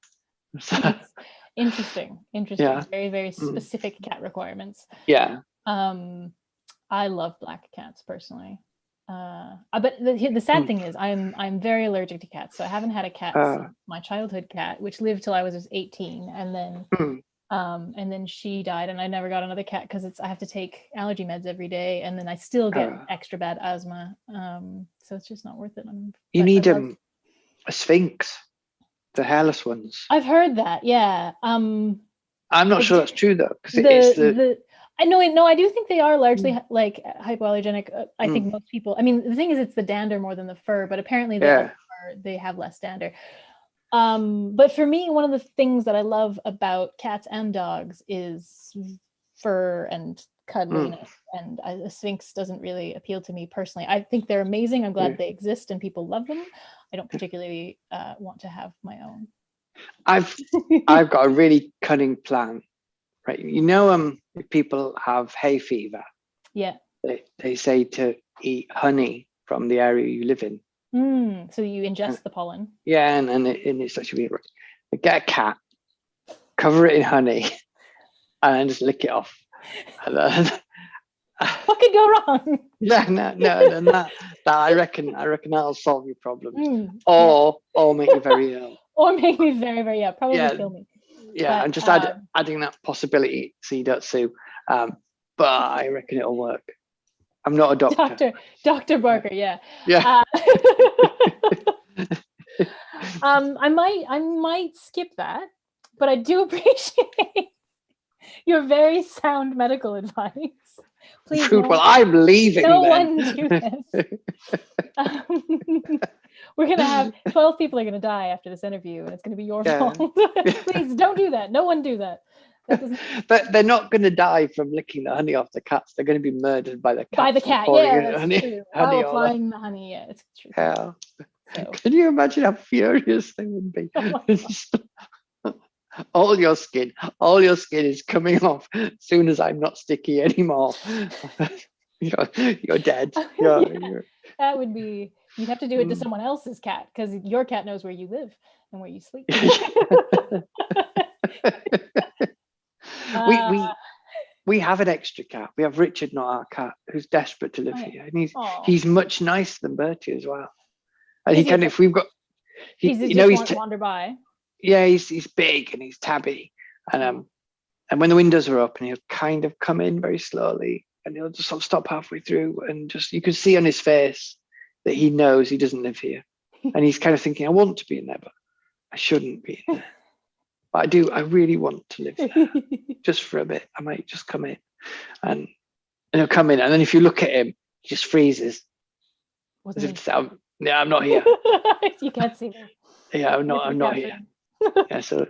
Interesting. Yeah. Very, very specific cat requirements. Yeah. I love black cats personally. But the sad thing is I'm very allergic to cats. So I haven't had a cat since my childhood cat, which lived till I was 18, and then she died, and I never got another cat because I have to take allergy meds every day, and then I still get extra bad asthma. So it's just not worth it. You need a Sphinx, the hairless ones. I've heard that. Yeah. I'm not sure that's true though, because I know. I do think they are largely like hypoallergenic. I think most people. I mean, the thing is, it's the dander more than the fur, but apparently they have less dander. But for me, one of the things that I love about cats and dogs is fur and cuddliness, and a Sphinx doesn't really appeal to me personally. I think they're amazing. I'm glad they exist and people love them. I don't particularly want to have my own. I've got a really cunning plan. Right, if people have hay fever, they say to eat honey from the area you live in. So you ingest the pollen. Yeah, and it's actually right. Get a cat, cover it in honey, and then just lick it off. And then, what could go wrong? No, that I reckon that'll solve your problems, or make you very ill. Or make me very, very ill. Probably kill me. Yeah, and just adding that possibility so you don't sue. But I reckon it'll work. I'm not a doctor. Dr. Barker, yeah. Yeah. I might skip that, but I do appreciate your very sound medical advice. Please. Well, I'm leaving. No one do this. We're going to have 12 people are going to die after this interview, and it's going to be your fault. Please don't do that. No one do that. But they're not going to die from licking the honey off the cats. They're going to be murdered by the cat. By the cat, yeah, that's true. Applying the honey, yeah, it's true. Yeah. So. Can you imagine how furious they would be? All your skin is coming off as soon as I'm not sticky anymore. You're dead. That would be. You'd have to do it to someone else's cat because your cat knows where you live and where you sleep. We have an extra cat. We have Richard, not our cat, who's desperate to live here, and he's much nicer than Bertie as well. And he can, if we've got, he's wander by. Yeah, he's big and he's tabby, and when the windows are open, he'll kind of come in very slowly and he'll just sort of stop halfway through, and just you can see on his face that he knows he doesn't live here, and he's kind of thinking, I want to be in there, but I shouldn't be in there. But I do. I really want to live there, just for a bit. I might just come in, and he'll come in, and then if you look at him, he just freezes. As if to say, I'm not here. You can't see me. Yeah, I'm not here. Yeah, so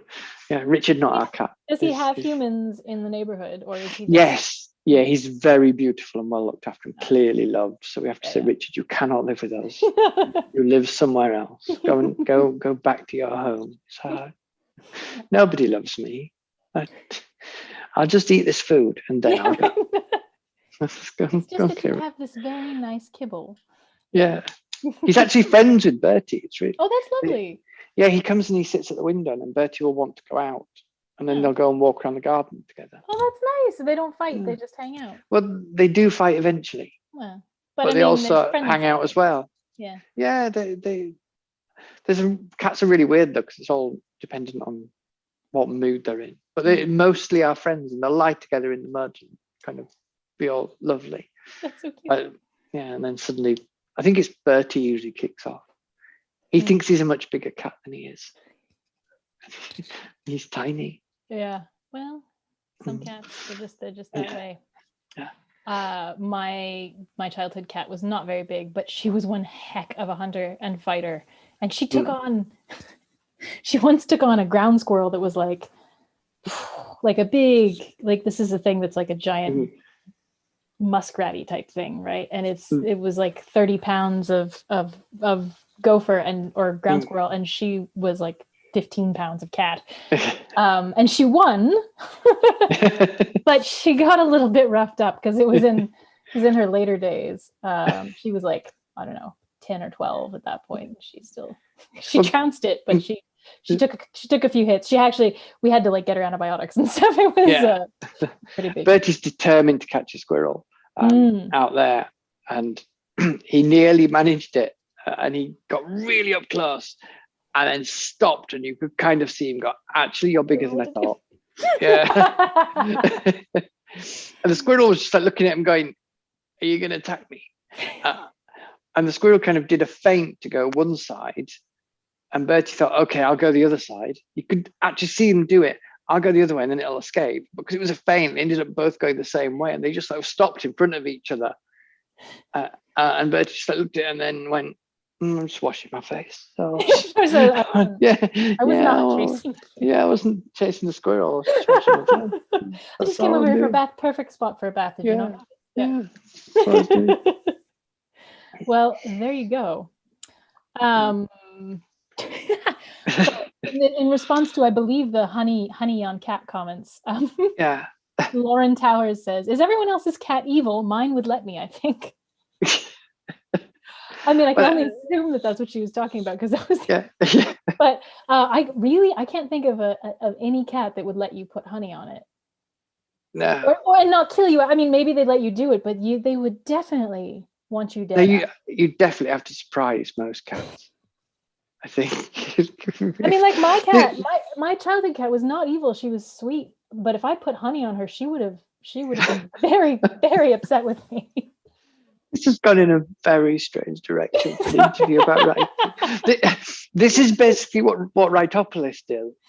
yeah, Richard, not our cat. Does he have humans in the neighborhood, or is he? Yes, yeah, he's very beautiful and well looked after and clearly loved. So we have to say, Richard, you cannot live with us. You live somewhere else. Go back to your home. So nobody loves me. I'll just eat this food and then I'll go. It's just that you have this very nice kibble. Yeah, he's actually friends with Bertie. It's really. Oh, that's lovely. Yeah, he comes and he sits at the window, and then Bertie will want to go out, and then they'll go and walk around the garden together. Oh, that's nice. So they don't fight; they just hang out. Well, they do fight eventually, but they also hang out as well. Yeah. Yeah, cats are really weird though, because it's all dependent on what mood they're in. But they mostly are friends, and they'll lie together in the mud and kind of be all lovely. That's so cute. Yeah, and then suddenly, I think it's Bertie usually kicks off. He thinks he's a much bigger cat than he is. He's tiny. Yeah. Well, some cats they're just that way. Yeah. My childhood cat was not very big, but she was one heck of a hunter and fighter. And she took on she once took on a ground squirrel that was like a big, like this is a thing that's like a giant muskratty type thing, right? And it was like 30 pounds of gopher or ground squirrel, and she was like 15 pounds of cat. And she won, but she got a little bit roughed up because it was in her later days. She was like, I don't know, 10 or 12 at that point. She trounced it, but she took a few hits. We had to like get her antibiotics and stuff. It was pretty big. Bertie's determined to catch a squirrel out there, and he nearly managed it. And he got really up close and then stopped, and you could kind of see him go, actually, you're bigger than I thought. Yeah. And the squirrel was just like looking at him going, are you going to attack me? And the squirrel kind of did a feint to go one side, and Bertie thought, okay, I'll go the other side. You could actually see him do it. I'll go the other way and then it'll escape. Because it was a feint, they ended up both going the same way, and they just sort of stopped in front of each other. And Bertie just looked at it and then went, I'm just washing my face. So I was not chasing. Yeah, I wasn't chasing the squirrel. I was just washing my face. I just came over here for a bath. Perfect spot for a bath. Did you know? Yeah. Well, there you go. In response to, I believe, the honey on cat comments. Lauren Towers says, "Is everyone else's cat evil? Mine would let me, I think." I mean, I can only assume that that's what she was talking about, because that was. But I can't think of any cat that would let you put honey on it. No. Or not kill you. I mean, maybe they let you do it, but they would definitely want you dead. No, you definitely have to surprise most cats, I think. I mean, like my cat, my childhood cat was not evil. She was sweet, but if I put honey on her, she would have been very, very upset with me. This has gone in a very strange direction for the interview about writing. This is basically what Writopolis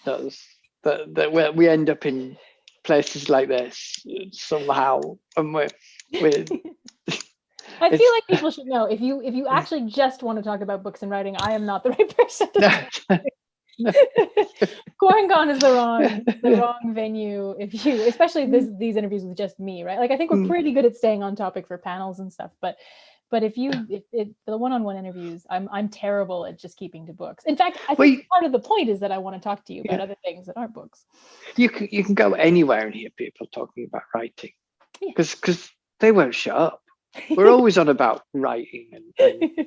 does. That we end up in places like this somehow, and we're I feel like people should know, if you actually just want to talk about books and writing, I am not the right person to talk to. CorenCon is the wrong venue especially these interviews with just me, right? Like, I think we're pretty good at staying on topic for panels and stuff, but if the one-on-one interviews, I'm terrible at just keeping to books. In fact, I think part of the point is that I want to talk to you about other things that aren't books. You can go anywhere and hear people talking about writing, because they won't shut up. We're always on about writing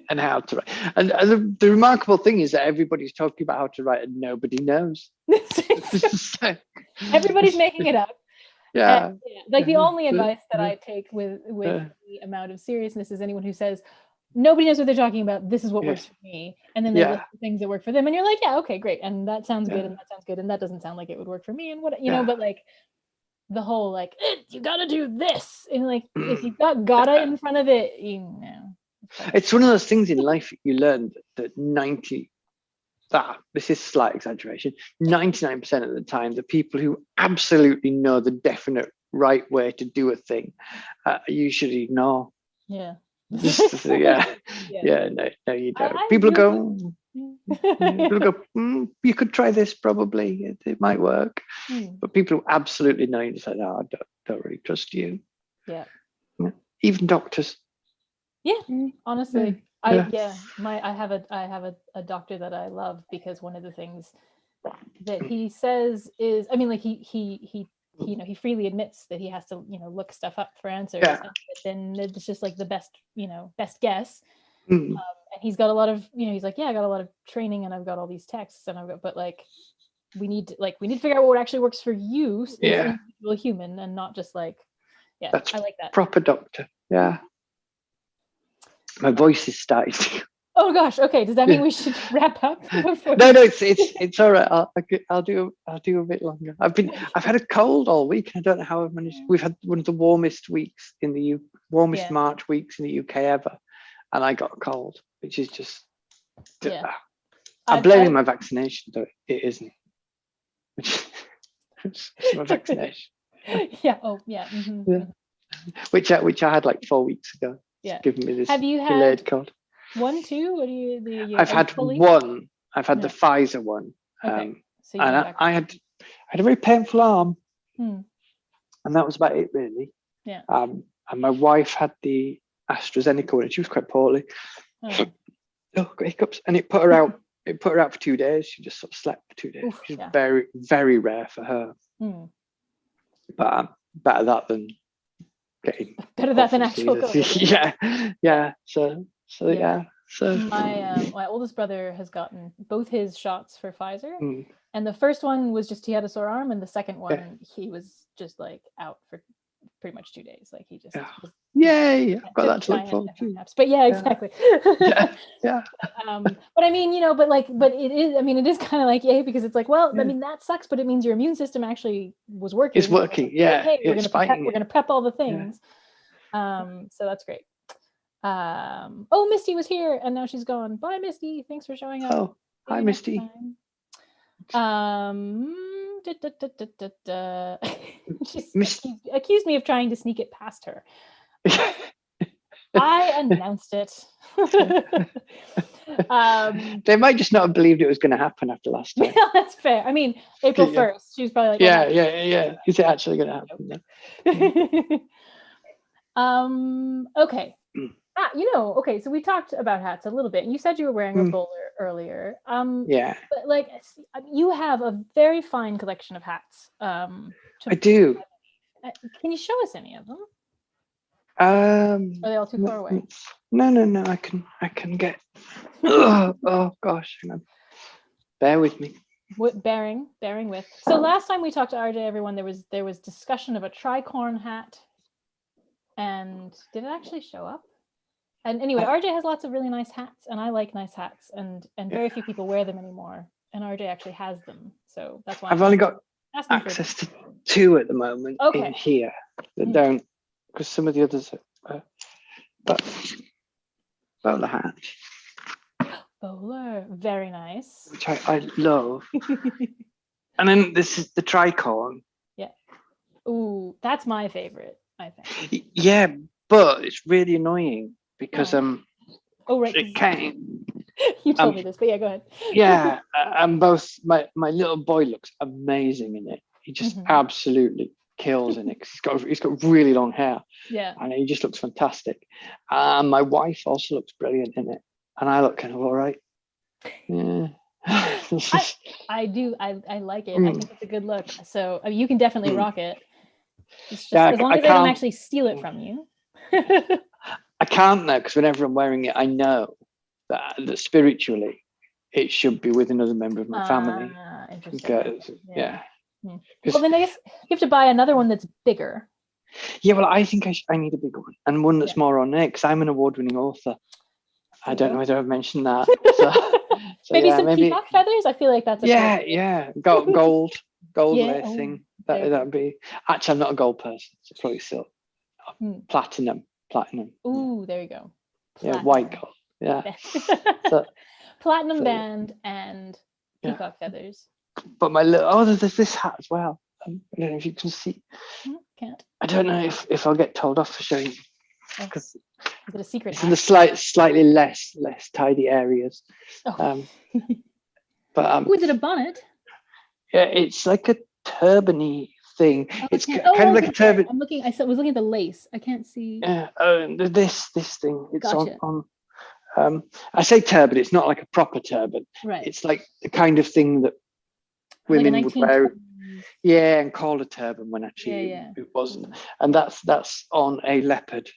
and how to write. And the remarkable thing is that everybody's talking about how to write and nobody knows. Everybody's making it up. Yeah. Like, the only advice that I take with the amount of seriousness is anyone who says, nobody knows what they're talking about, this is what works for me. And then they list the things that work for them. And you're like, yeah, okay, great. And that sounds good. And that sounds good. And that doesn't sound like it would work for me. And what, but like, the whole like you gotta do this, and like if you got gotta in front of it, you know. It's one of those things in life you learn that this is slight exaggeration, 99% of the time, the people who absolutely know the definite right way to do a thing usually ignore. Yeah. Yeah. Yeah. No, you don't. I People really- go, you could try this, probably. It might work. Hmm. But people who absolutely know, you just like, no, I don't really trust you. Yeah. Even doctors. Yeah, honestly. Yeah. I have a doctor that I love because one of the things that he says is, I mean, like he you know, he freely admits that he has to, you know, look stuff up for answers, Yeah. and then it's just like the best, you know, best guess. Mm. And he's got a lot of, you know, he's like, yeah, I got a lot of training and I've got all these texts and I've got, but like we need to figure out what actually works for you as an individual human, and not just like, yeah, That's I like that. proper doctor. Yeah. My voice is starting to. Oh gosh. Okay. Does that mean we should wrap up? Before No, it's all right. I'll do a bit longer. I've had a cold all week. I don't know how I've managed. We've had one of the warmest weeks in the warmest March weeks in the UK ever, and I got a cold, which is just. Yeah. I'm blaming my vaccination, though it isn't. It's my vaccination. Yeah. Oh yeah. Mm-hmm. Yeah. Which I had like 4 weeks ago. Yeah. Giving me this Have you delayed had cold. 1, 2? What do you? I've had one. I've had the Pfizer one. Okay. So and I had a very painful arm, and that was about it, really. Yeah. And my wife had the AstraZeneca one, and she was quite poorly. Oh, got hiccups, and it put her out. It put her out for 2 days. She just sort of slept for 2 days, which is very, very rare for her. But better that than getting better that than actual COVID. Yeah. So yeah. So my oldest brother has gotten both his shots for Pfizer, and the first one was just he had a sore arm, and the second one he was just like out for pretty much 2 days. Like he just yay! I've got that to look forward to. But yeah, exactly. Yeah. But I mean, you know, but it is. I mean, it is kind of like yay, because it's like, well, I mean, that sucks, but it means your immune system actually was working. It's working. Yeah. Hey, we're gonna prep all the things. So that's great. Oh, Misty was here and now she's gone. Bye, Misty. Thanks for showing up. Oh, hi, Misty. She accused me of trying to sneak it past her. I announced it. They might just not have believed it was going to happen after last time. Yeah, that's fair. I mean, April 1st, she was probably like, yeah. Is it actually going to happen? Okay. You know, okay, so we talked about hats a little bit, and you said you were wearing a bowler earlier. Yeah. But like, you have a very fine collection of hats. I do. Can you show us any of them? Are they all too far away? No. I can get. Oh gosh, hang on. Bear with me. Bearing with. So last time we talked to RJ, everyone, there was discussion of a tricorn hat, and did it actually show up? And anyway, RJ has lots of really nice hats, and I like nice hats, and very few people wear them anymore. And RJ actually has them, so that's why I've only got access to 2 at the moment in here that don't, because some of the others are. But bowler hat. Bowler, very nice. Which I love. And then this is the tricorn. Yeah. Ooh, that's my favorite, I think. Yeah, but it's really annoying because right. It came. You told me this, but yeah, go ahead. Yeah, and both my little boy looks amazing in it. He just absolutely kills in it. He's got really long hair. Yeah, and he just looks fantastic. My wife also looks brilliant in it, and I look kind of all right. Yeah. I do. I like it. I think it's a good look. So you can definitely rock it. It's just, as long as I don't actually steal it from you. I can't now, because whenever I'm wearing it, I know that spiritually it should be with another member of my family. Interesting. Yeah. Well, then I guess you have to buy another one that's bigger. Yeah, well, I think I need a bigger one, and one that's more on it, because I'm an award-winning author. I don't know whether I've mentioned that. So maybe some peacock feathers. I feel like that's gold lacing. There you go. That'd be. Actually, I'm not a gold person, so probably silver. Platinum. Ooh, there you go. Yeah, white gold. Yeah. So, Platinum band and peacock feathers. but there's this hat as well. I don't know if you can see. Can't. I don't know if I'll get told off for showing you, because is it a secret it's hat? in the slightly less tidy areas. Oh. But is it a bonnet? Yeah, it's like a turban-y thing. It's kind of like a turban. I'm looking. I was looking at the lace. I can't see. Yeah. This thing. It's Gotcha. on. I say turban. It's not like a proper turban. Right. It's like the kind of thing that women would wear. Yeah, and call a turban when actually it wasn't. And that's on a leopard.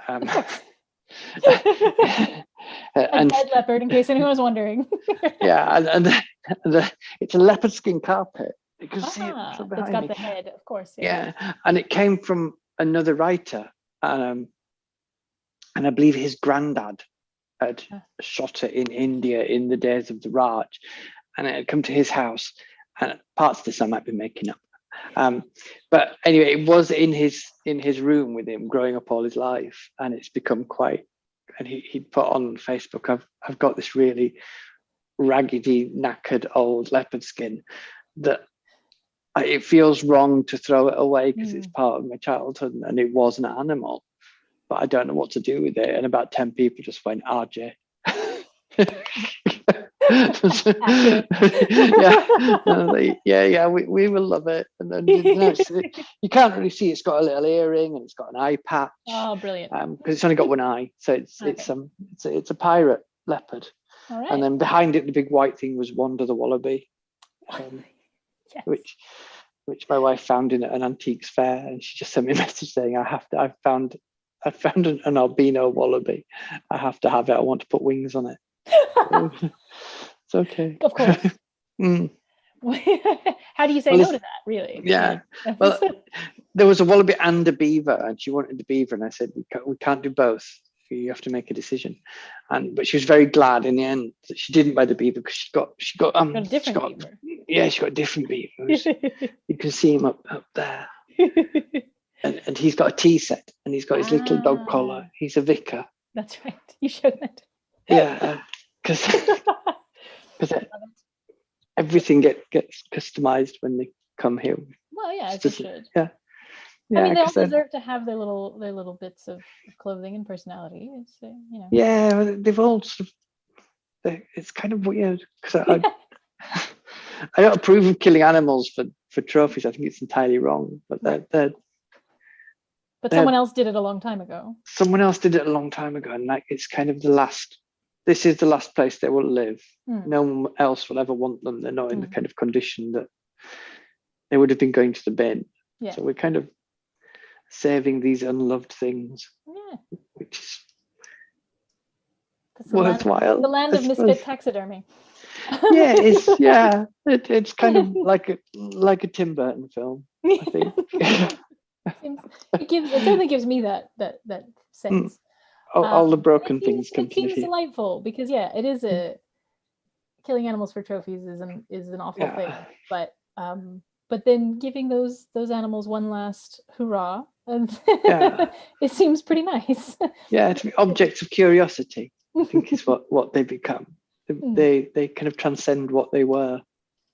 Of course. And dead leopard, in case anyone was wondering. Yeah, and it's a leopard skin carpet. You can see it it's behind got me. the head, of course. Yeah, and it came from another writer, and I believe his granddad had shot it in India in the days of the Raj, and it had come to his house. And parts of this I might be making up, but anyway, it was in his room with him growing up all his life, and it's become quite. And he'd put on Facebook, I've got this really raggedy, knackered old leopard skin that it feels wrong to throw it away because it's part of my childhood and it was an animal, but I don't know what to do with it. And about 10 people just went, RJ. we will love it. And then you can't really see it's got a little earring and it's got an eye patch. Oh, brilliant! Because it's only got one eye, so it's a pirate leopard. All right. And then behind it, the big white thing was Wanda the wallaby, which my wife found in an antiques fair, and she just sent me a message saying, I found an albino wallaby. I have to have it. I want to put wings on it. It's okay. Of course. How do you say no to that, really? Yeah. Well, there was a wallaby and a beaver, and she wanted the beaver, and I said we can't do both. You have to make a decision. But she was very glad in the end that she didn't buy the beaver, because she got a different beaver. Yeah, she got different beavers. You can see him up there. And he's got a tea set, and he's got his little dog collar. He's a vicar. That's right. You showed that. Yeah, because everything gets customized when they come here. Well, yeah, as it should. Yeah. I mean, they all deserve to have their little bits of clothing and personality. It's Yeah, they've all sort of. It's kind of weird because I don't approve of killing animals for trophies. I think it's entirely wrong. But But someone else did it a long time ago. Someone else did it a long time ago, and it's kind of the last. This is the last place they will live. No one else will ever want them. They're not in the kind of condition that they would have been going to the bin. Yeah. So we're kind of saving these unloved things, which is worthwhile. The land of misfit taxidermy. Yeah, it's kind of like a Tim Burton film, I think. It certainly gives me that sense. All the broken things come to seems delightful, because it is killing animals for trophies is an awful thing, but then giving those animals one last hurrah, and it seems pretty nice. Yeah, to be objects of curiosity, I think is what they become. They kind of transcend what they were.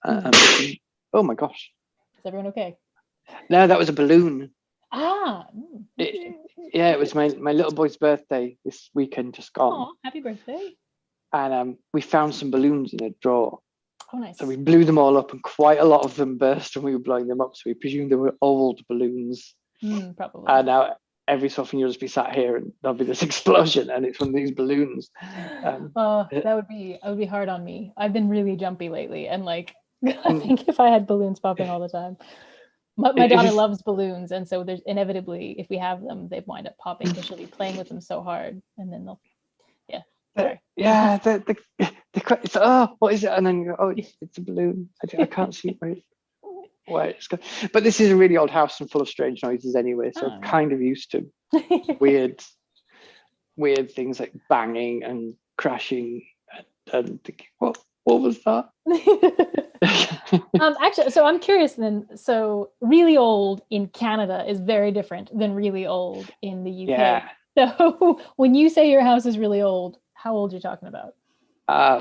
Oh my gosh! Is everyone okay? No, that was a balloon. It was my little boy's birthday this weekend, just gone. Oh, happy birthday! And we found some balloons in a drawer. Oh, nice. So we blew them all up, and quite a lot of them burst when we were blowing them up. So we presumed they were old balloons. Probably. And now every so often you'll just be sat here and there'll be this explosion, and it's one of these balloons. That would be hard on me. I've been really jumpy lately, and I think if I had balloons popping all the time. My daughter loves balloons, and so there's inevitably, if we have them, they wind up popping because she'll be playing with them so hard, and then they'll, sorry. It's what is it? And then you go, it's a balloon. I can't see where it's going. But this is a really old house and full of strange noises anyway, so I'm kind of used to weird things like banging and crashing and thinking, what was that? Actually, so I'm curious then. So really old in Canada is very different than really old in the UK. Yeah. So when you say your house is really old, how old are you talking about?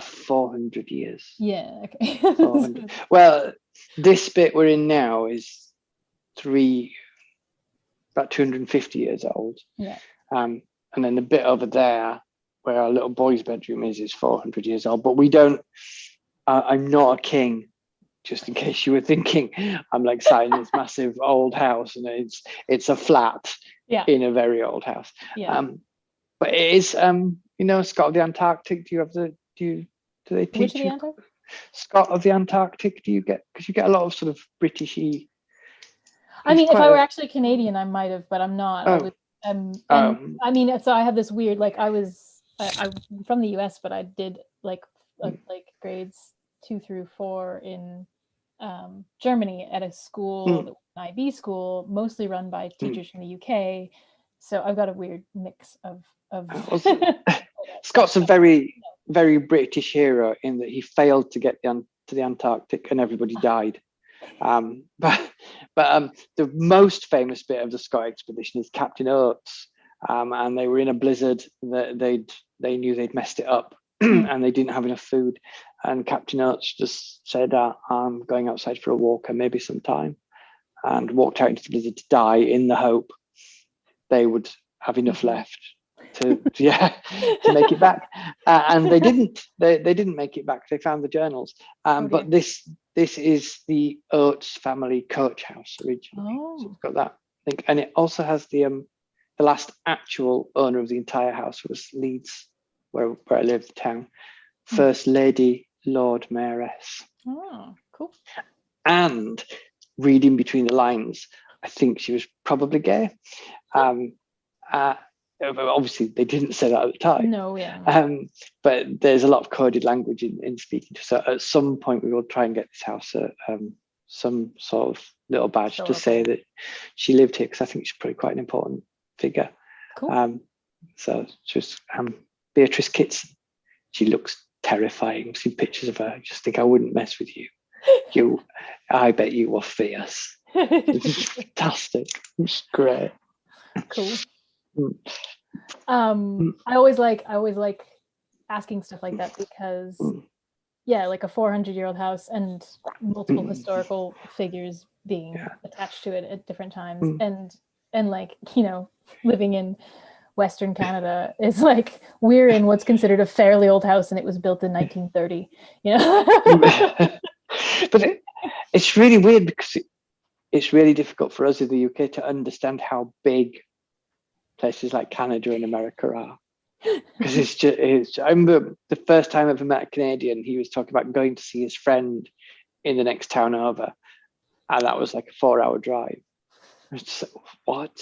400 years. Yeah, okay. 400. Well, this bit we're in now is about 250 years old. Yeah. And then the bit over there where our little boy's bedroom is 400 years old. But we don't, I'm not a king, just in case you were thinking. I'm like sat in this massive old house and it's a flat Yeah. in a very old house. Yeah. But it is, Scott of the Antarctic. Do they Which teach of the you Antarctic? Scott of the Antarctic? Because you get a lot of sort of Britishy. I He's mean, if quite I were a, actually Canadian, I might have, but I'm not. I oh, was, and um, I mean, so I have this weird, like, I'm from the US, but I did like grades 2 through 4 in Germany at a school, mm, an IB school, mostly run by mm. teachers from the UK. So I've got a weird mix of Scott's a very, very British hero in that he failed to get to the Antarctic and everybody died. But the most famous bit of the Scott expedition is Captain Oates, and they were in a blizzard. That they knew they'd messed it up, and they didn't have enough food. And Captain Oates just said, "I'm going outside for a walk, and maybe some time," and walked out into the blizzard to die in the hope they would have enough left to make it back. And they didn't. They didn't make it back. They found the journals. But this is the Oates family coach house originally. So it's got that. I think, and it also has the last actual owner of the entire house was Leeds, where I live, the town. First Lady Lord Mayoress. Oh, cool. And reading between the lines, I think she was probably gay. Obviously, they didn't say that at the time. No, yeah. But there's a lot of coded language in speaking to. So at some point, we will try and get this house some sort of little badge to say that she lived here, because I think she's probably quite an important figure. Cool. So just Beatrice Kitson. She looks terrifying. I've seen pictures of her. I just think I wouldn't mess with you. I bet you were fierce. It's fantastic. It's great. Cool. I always like asking stuff like that because like a 400-year-old house and multiple historical figures being attached to it at different times, and like, living in Western Canada is like, we're in what's considered a fairly old house and it was built in 1930, But it's really weird because it's really difficult for us in the UK to understand how big places like Canada and America are, because I remember the first time I ever met a Canadian, he was talking about going to see his friend in the next town over, and that was like a 4-hour drive. I was just like, what?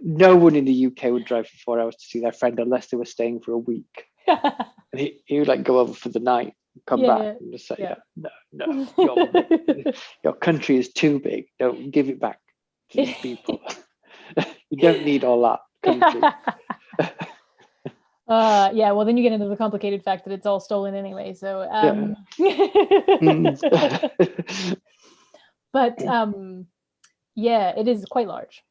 No one in the UK would drive for 4 hours to see their friend unless they were staying for a week. And he would like go over for the night, come back, and just say, no, your country is too big. Don't give it back to these people. You don't need all that country. Well, then you get into the complicated fact that it's all stolen anyway. So, but it is quite large.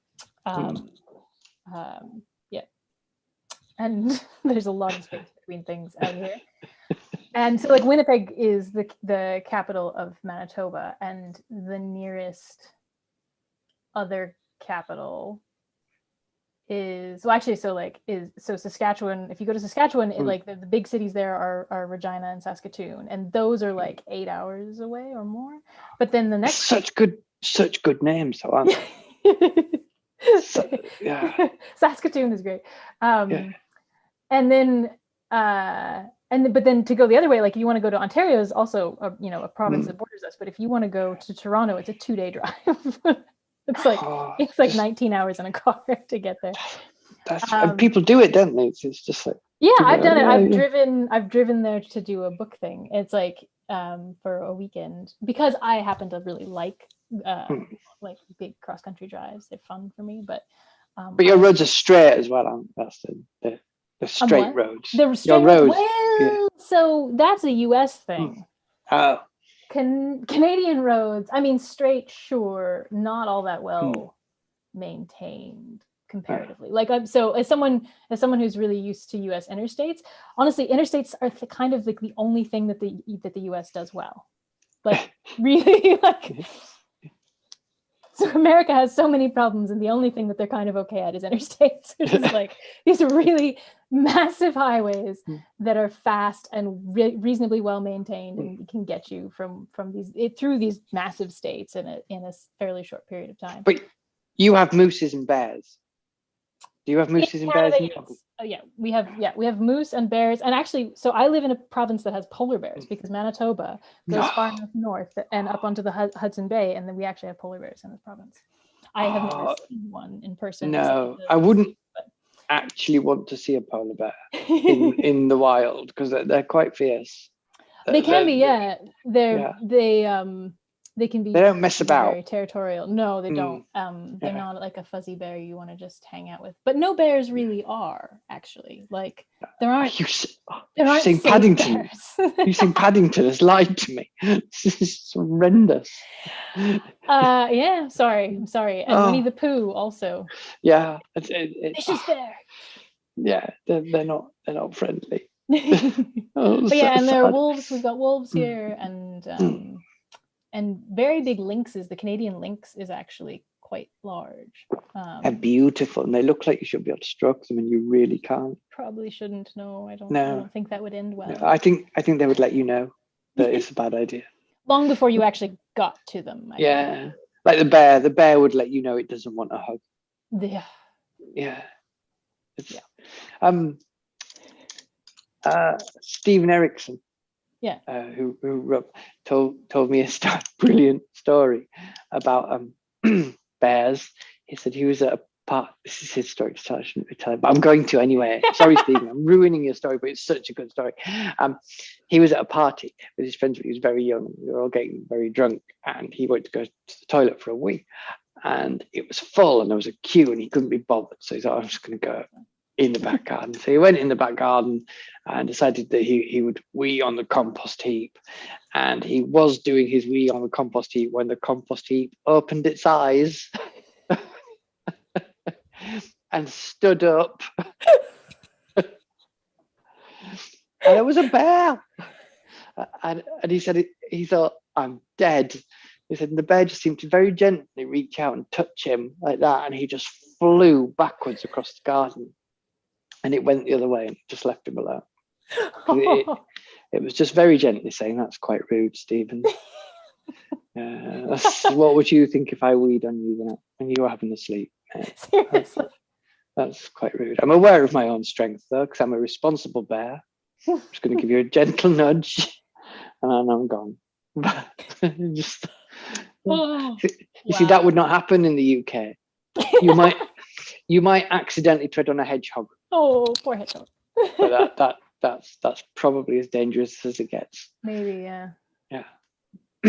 And there's a lot of space between things out here. And so, like, Winnipeg is the capital of Manitoba, and the nearest other capital is Saskatchewan. If you go to Saskatchewan, like the big cities there are Regina and Saskatoon, and those are like 8 hours away or more. But then the next such good names, though, aren't they? Saskatoon is great. And then but then to go the other way, like if you want to go to Ontario, is also a province that borders us. But if you want to go to Toronto, it's a 2-day drive. It's like 19 hours in a car to get there. And people do it, don't they? It's just like, I've done it. I've driven there to do a book thing. It's like for a weekend, because I happen to really like big cross country drives. They're fun for me, but your roads are straight as well, aren't they? That's the straight roads. The straight roads. Well, so that's a US thing. Canadian roads, I mean, straight, sure, not all that well maintained comparatively. Like, so as someone who's really used to U.S. interstates, honestly, interstates are kind of like the only thing that the U.S. does well. Like, really, like. So America has so many problems, and the only thing that they're kind of okay at is interstates, which is like these really massive highways that are fast and reasonably well maintained, and can get you from through these massive states in a fairly short period of time. But you have mooses and bears. Do you have mooses and bears? Yes. Oh yeah, we have moose and bears, and actually, so I live in a province that has polar bears because Manitoba goes far enough north and up onto the Hudson Bay, and then we actually have polar bears in this province. I have never seen one in person. No, I wouldn't actually want to see a polar bear in the wild because they're quite fierce. They can be, yeah. They can be. They don't mess about. Very territorial. No, they don't. They're not like a fuzzy bear you want to just hang out with. But no bears really are, actually. Like, there aren't. There aren't saying Paddington. You saying Paddington has lied to me. This is horrendous. Yeah. Sorry. I'm sorry. And Winnie the Pooh also. Yeah. Vicious bear. Yeah, they're not friendly. But yeah, and there are wolves. We've got wolves here, and very big lynxes. The Canadian lynx is actually quite large. They're beautiful, and they look like you should be able to stroke them, and you really can't. Probably shouldn't. No, I don't think that would end well. No, I think they would let you know that it's a bad idea. Long before you actually got to them. I think. Like the bear. The bear would let you know it doesn't want a hug. Yeah. Yeah. Steven Erikson. Yeah. Who told me a brilliant story about bears. He said he was at a park. This is his story to tell. I shouldn't be telling, but I'm going to anyway. Sorry, Steven, I'm ruining your story, but it's such a good story. He was at a party with his friends when he was very young. We were all getting very drunk, and he went to go to the toilet for a wee, and it was full, and there was a queue, and he couldn't be bothered. So he thought, I'm just going to go in the back garden. So he went in the back garden and decided that he would wee on the compost heap. And he was doing his wee on the compost heap when the compost heap opened its eyes and stood up. And there was a bear. And he said, he thought, I'm dead. He said, and the bear just seemed to very gently reach out and touch him like that. And he just flew backwards across the garden. And it went the other way and just left him alone. It was just very gently saying, that's quite rude, Steven. What would you think if I weed on you when you were having a sleep? Seriously. That's quite rude. I'm aware of my own strength, though, because I'm a responsible bear. I'm just going to give you a gentle nudge, and then I'm gone. Just, you see, that would not happen in the UK. You might accidentally tread on a hedgehog. Oh, poor hedgehog. But that's probably as dangerous as it gets. Maybe, yeah. Yeah.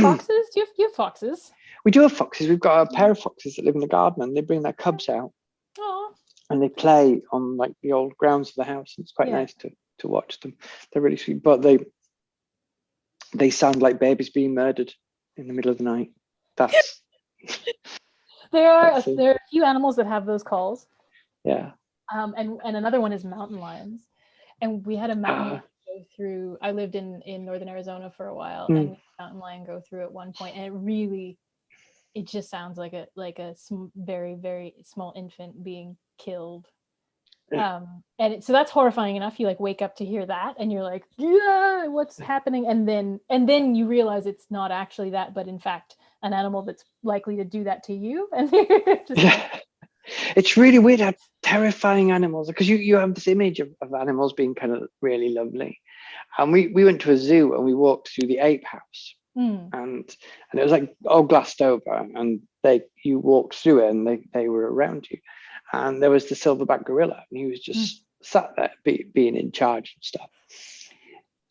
Foxes? Do you have foxes? We do have foxes. We've got a pair of foxes that live in the garden, and they bring their cubs out. Oh. And they play on like the old grounds of the house. It's quite nice to watch them. They're really sweet, but they sound like babies being murdered in the middle of the night. There are a few animals that have those calls. Yeah. And another one is mountain lions. And we had a mountain lion go through. I lived in northern Arizona for a while, and mountain lion go through at one point, and it just sounds like a very, very small infant being killed. So that's horrifying enough. You like wake up to hear that, and you're like, yeah, what's happening? And then you realize it's not actually that, but in fact an animal that's likely to do that to you. And it's really weird how terrifying animals are, because you have this image of animals being kind of really lovely. And we went to a zoo and we walked through the ape house, and it was like all glassed over, and you walked through it and they were around you. And there was the silverback gorilla, and he was just sat there being in charge and stuff.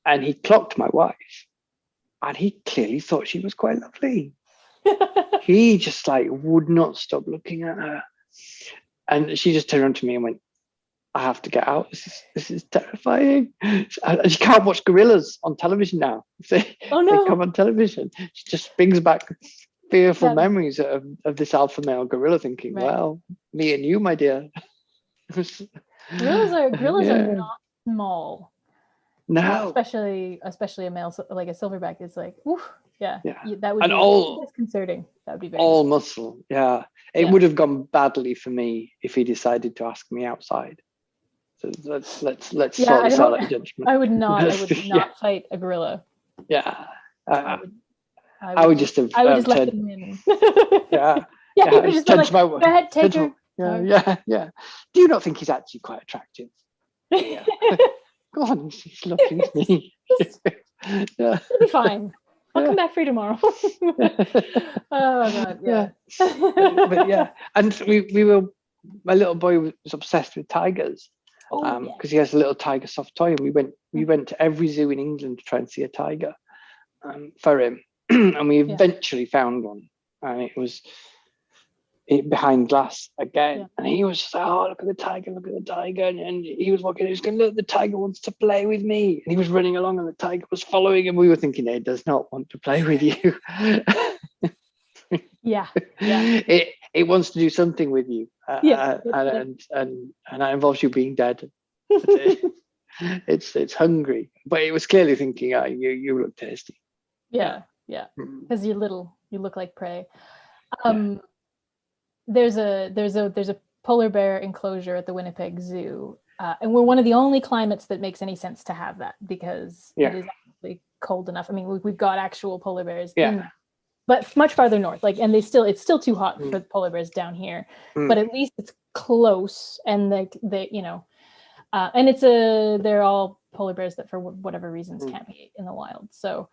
And he clocked my wife, and he clearly thought she was quite lovely. He just like would not stop looking at her. And she just turned around to me and went, I have to get out. This is terrifying. And she can't watch gorillas on television now. Oh They no. come on television. She just brings back fearful Yeah, memories of this alpha male gorilla thinking, right. well, me and you, my dear. Gorillas are Yeah. not small. No. Especially a male like a silverback is like, oof, yeah, Yeah. that would And be all disconcerting. That would be very all muscle. Yeah. It Yeah. would have gone badly for me if he decided to ask me outside. So let's Yeah, sort this out at judgment. I would not Yeah. fight a gorilla. Yeah. I Uh, would I would just have let turned. them win. Yeah. Yeah, Yeah. you I would just just been turned like, to my. go ahead, take turned her. to yeah. Do you not think he's actually quite attractive? Yeah. Go on, he's lovely, isn't he? Yeah. It'll be fine. I'll Yeah. come back for you tomorrow. Oh God, yeah. But yeah, and we were. My little boy was obsessed with tigers Oh yeah. because he has a little tiger soft toy, and we went to every zoo in England to try and see a tiger for him, and we eventually found one, and it was behind glass again, Yeah. and he was just like, oh, look at the tiger, and he was walking, he was going, look, the tiger wants to play with me, and he was running along, and the tiger was following him. We were thinking, it does not want to play with you. Yeah. It wants to do something with you, and that involves you being dead. It's hungry, but it was clearly thinking, oh, you look tasty. Yeah, because you're little, you look like prey. There's a polar bear enclosure at the Winnipeg Zoo, and we're one of the only climates that makes any sense to have that, because it is actually cold enough. I mean, we've got actual polar bears in, but much farther north, like, and it's still too hot for the polar bears down here, but at least it's close, and they and they're all polar bears that for whatever reasons can't be in the wild. So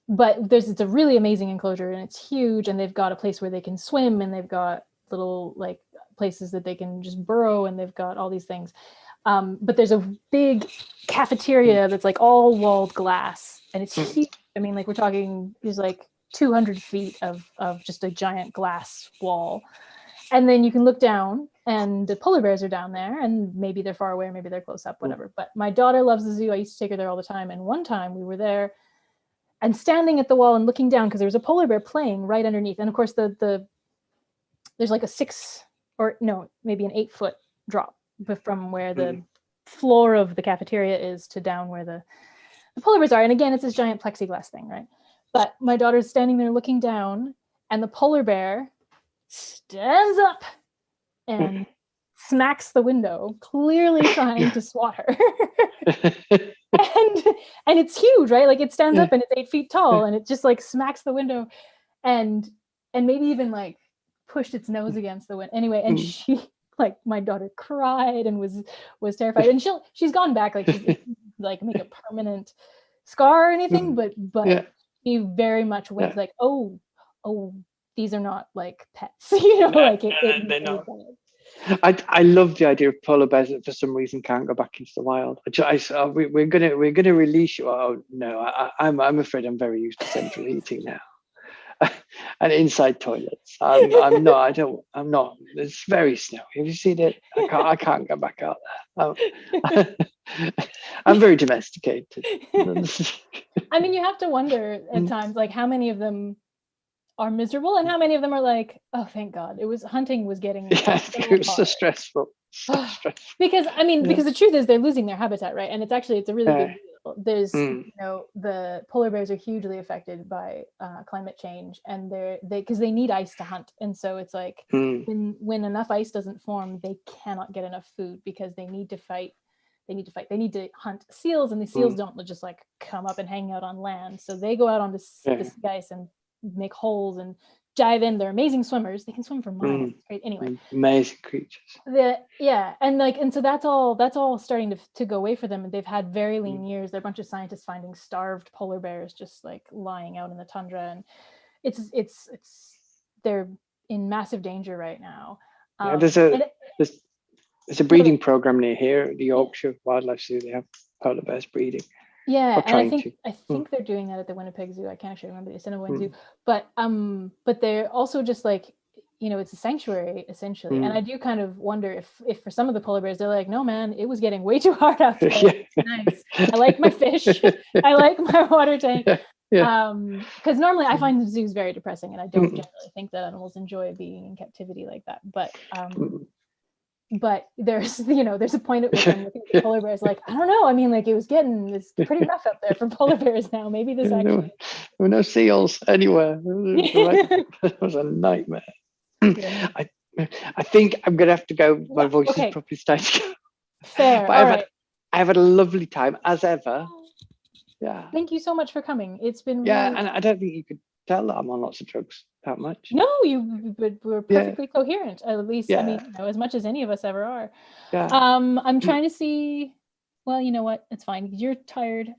but it's a really amazing enclosure, and it's huge, and they've got a place where they can swim, and they've got little like places that they can just burrow, and they've got all these things. But there's a big cafeteria that's like all walled glass, and it's huge. I mean, like, we're talking, there's like 200 feet of just a giant glass wall. And then you can look down, and the polar bears are down there, and maybe they're far away, or maybe they're close up, whatever. But my daughter loves the zoo. I used to take her there all the time. And one time we were there and standing at the wall and looking down, because there was a polar bear playing right underneath. And of course, there's like maybe an 8-foot drop from where the floor of the cafeteria is to down where the polar bears are. And again, it's this giant plexiglass thing, right? But my daughter's standing there looking down, and the polar bear stands up and smacks the window, clearly trying to swat her. and it's huge, right? Like, it stands up and it's 8 feet tall, and it just like smacks the window, and maybe even like pushed its nose against the window. Anyway, and she, like, my daughter cried and was terrified. And she's gone back, like, she's like make a permanent scar or anything, but she very much was like, oh, these are not like pets, like they're not. I love the idea of polar bears that for some reason can't go back into the wild. We're gonna release you. Oh no, I'm afraid I'm very used to central heating now, and inside toilets. I'm not. It's very snowy. Have you seen it? I can't go back out there. I'm very domesticated. I mean, you have to wonder at times, like, how many of them are miserable, and how many of them are like, oh, thank God, hunting was getting so stressful. Because I mean, because the truth is, they're losing their habitat, right? And it's a really big deal. There's the polar bears are hugely affected by climate change, and because they need ice to hunt, and so it's like when enough ice doesn't form, they cannot get enough food, because they need to fight. They need to hunt seals, and the seals don't just like come up and hang out on land, so they go out on this ice and make holes and dive in. They're amazing swimmers. They can swim for miles. Right? Anyway, amazing creatures. And so that's all starting to go away for them. And they've had very lean years. There are a bunch of scientists finding starved polar bears just like lying out in the tundra, and it's they're in massive danger right now. There's a breeding program near here, the Yorkshire Wildlife Zoo. They have polar bears breeding. Yeah, and I think they're doing that at the Winnipeg Zoo. I can't actually remember the Assiniboine Zoo, but they're also just like, it's a sanctuary essentially. And I do kind of wonder if for some of the polar bears, they're like, no, man, it was getting way too hard out there. It's nice. I like my fish. I like my water tank. Because normally I find zoos very depressing, and I don't generally think that animals enjoy being in captivity like that. But there's there's a point at which I'm looking at the polar bears like, I don't know. I mean, like it's pretty rough out there for polar bears now. Maybe this actually. There were no seals anywhere. It was a nightmare. Yeah. I think I'm gonna have to go. My voice is probably starting to go. Fair. But I've had a lovely time as ever. Yeah. Thank you so much for coming. It's been and I don't think you could tell that I'm on lots of drugs that much. No, we're perfectly coherent. At least, I mean, as much as any of us ever are. Yeah. I'm trying to see. Well, you know what? It's fine. You're tired.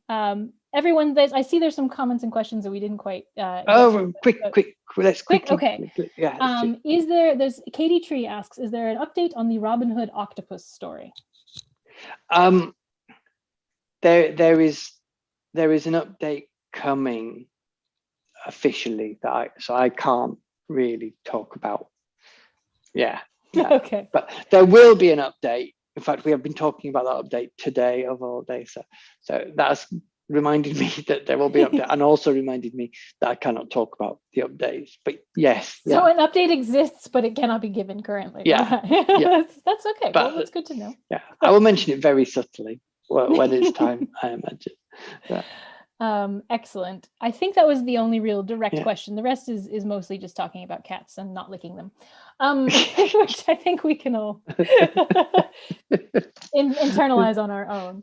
Everyone, I see there's some comments and questions that we didn't quite. Quick. Let's quickly. Okay. Yeah. There's Katie Tree asks, is there an update on the Robin Hood octopus story? There is an update coming officially so I can't really talk about. Okay. But there will be an update. In fact, we have been talking about that update today of all days. So that's reminded me that there will be an update, and also reminded me that I cannot talk about the updates. But yes. So an update exists, but it cannot be given currently. Yeah. That's okay. Well, that's good to know. Yeah, I will mention it very subtly when it's time, I imagine. Yeah. Excellent. I think that was the only real direct question. The rest is mostly just talking about cats and not licking them, which I think we can all internalize on our own.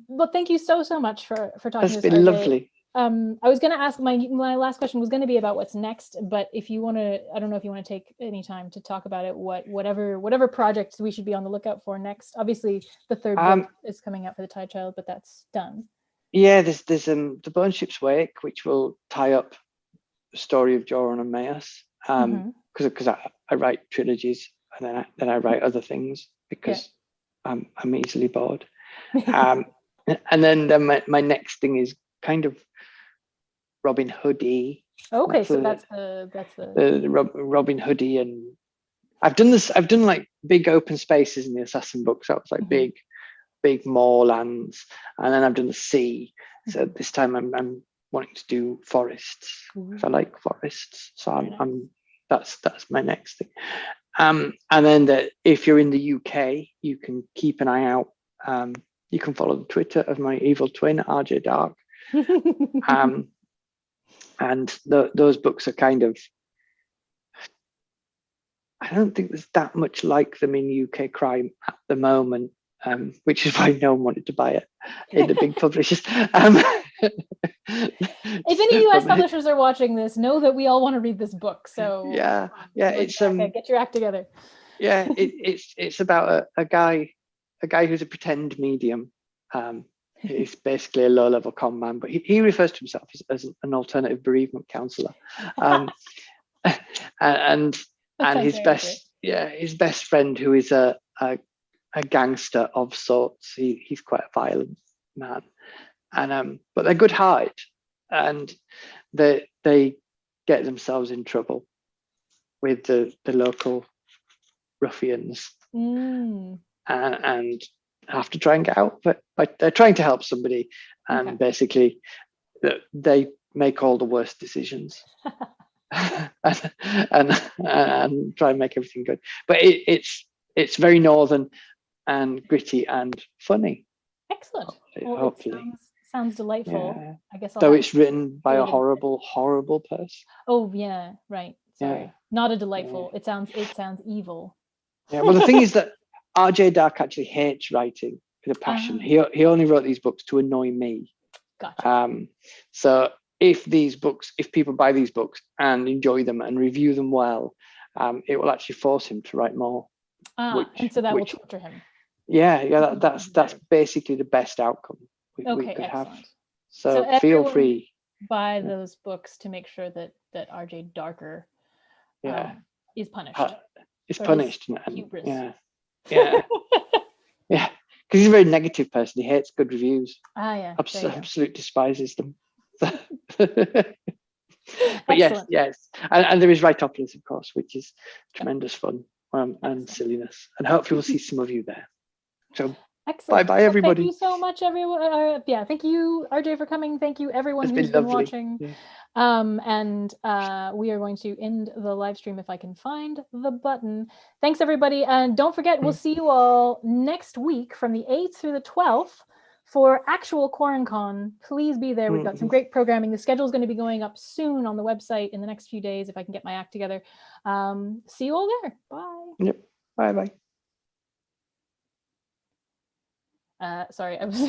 Well, thank you so much for talking to us. That's been lovely. I was going to ask, my last question was going to be about what's next, but if you want to, I don't know if you want to take any time to talk about it, whatever projects we should be on the lookout for next. Obviously the third book is coming out for the Tide Child, but that's done. Yeah, there's the Bone Ship's Wake, which will tie up the story of Joran and Maus, because I write trilogies, and then I write other things because I'm easily bored. And then my next thing is kind of Robin Hood-y. Okay, so that's the Robin Hood-y, and I've done like big open spaces in the Assassin books. That was like big moorlands, and then I've done the sea. So this time I'm wanting to do forests. I like forests, so that's my next thing. And then if you're in the UK, you can keep an eye out. You can follow the Twitter of my evil twin, RJ Dark. And those books are kind of, I don't think there's that much like them in UK crime at the moment, which is why no one wanted to buy it in the big publishers. If any US publishers are watching this, know that we all want to read this book. So it's get your act together. It's about a guy who's a pretend medium. He's basically a low-level con man, but he refers to himself as an alternative bereavement counsellor, and his best friend, who is a gangster of sorts. He's quite a violent man, and but they're good-hearted, and they get themselves in trouble with the local ruffians, and have to try and get out, but they're trying to help somebody, and basically they make all the worst decisions and try and make everything good. But it's very northern and gritty and funny. Excellent. Hopefully. Sounds delightful. Yeah. I guess though it's written by a horrible person. Oh yeah, right. Sorry. Not a delightful. It sounds evil. Yeah, well the thing is that RJ Dark actually hates writing with a passion. He only wrote these books to annoy me. Gotcha. So if people buy these books and enjoy them and review them well, it will actually force him to write more. And so that will torture him. Yeah, that's basically the best outcome we could have. So feel free. Buy those books to make sure that RJ Darker is punished. Is punished. Yeah, because he's a very negative person. He hates good reviews. Yeah. Absolutely despises them. But yes, Excellent. yes. And there is Writopolis, of course, which is tremendous fun and silliness. And hopefully we'll see some of you there. So Excellent. bye, Well, everybody. thank you so much, everyone. Yeah, thank you, RJ, for coming. Thank you, everyone It's who's been been lovely. watching. Yeah. And we are going to end the live stream if I can find the button. Thanks, everybody. And don't forget, we'll see you all next week from the 8th through the 12th for actual QuaranCon. Please be there. We've got some great programming. The schedule is going to be going up soon on the website in the next few days if I can get my act together. See you all there. Bye. Yep. Bye. Sorry, I was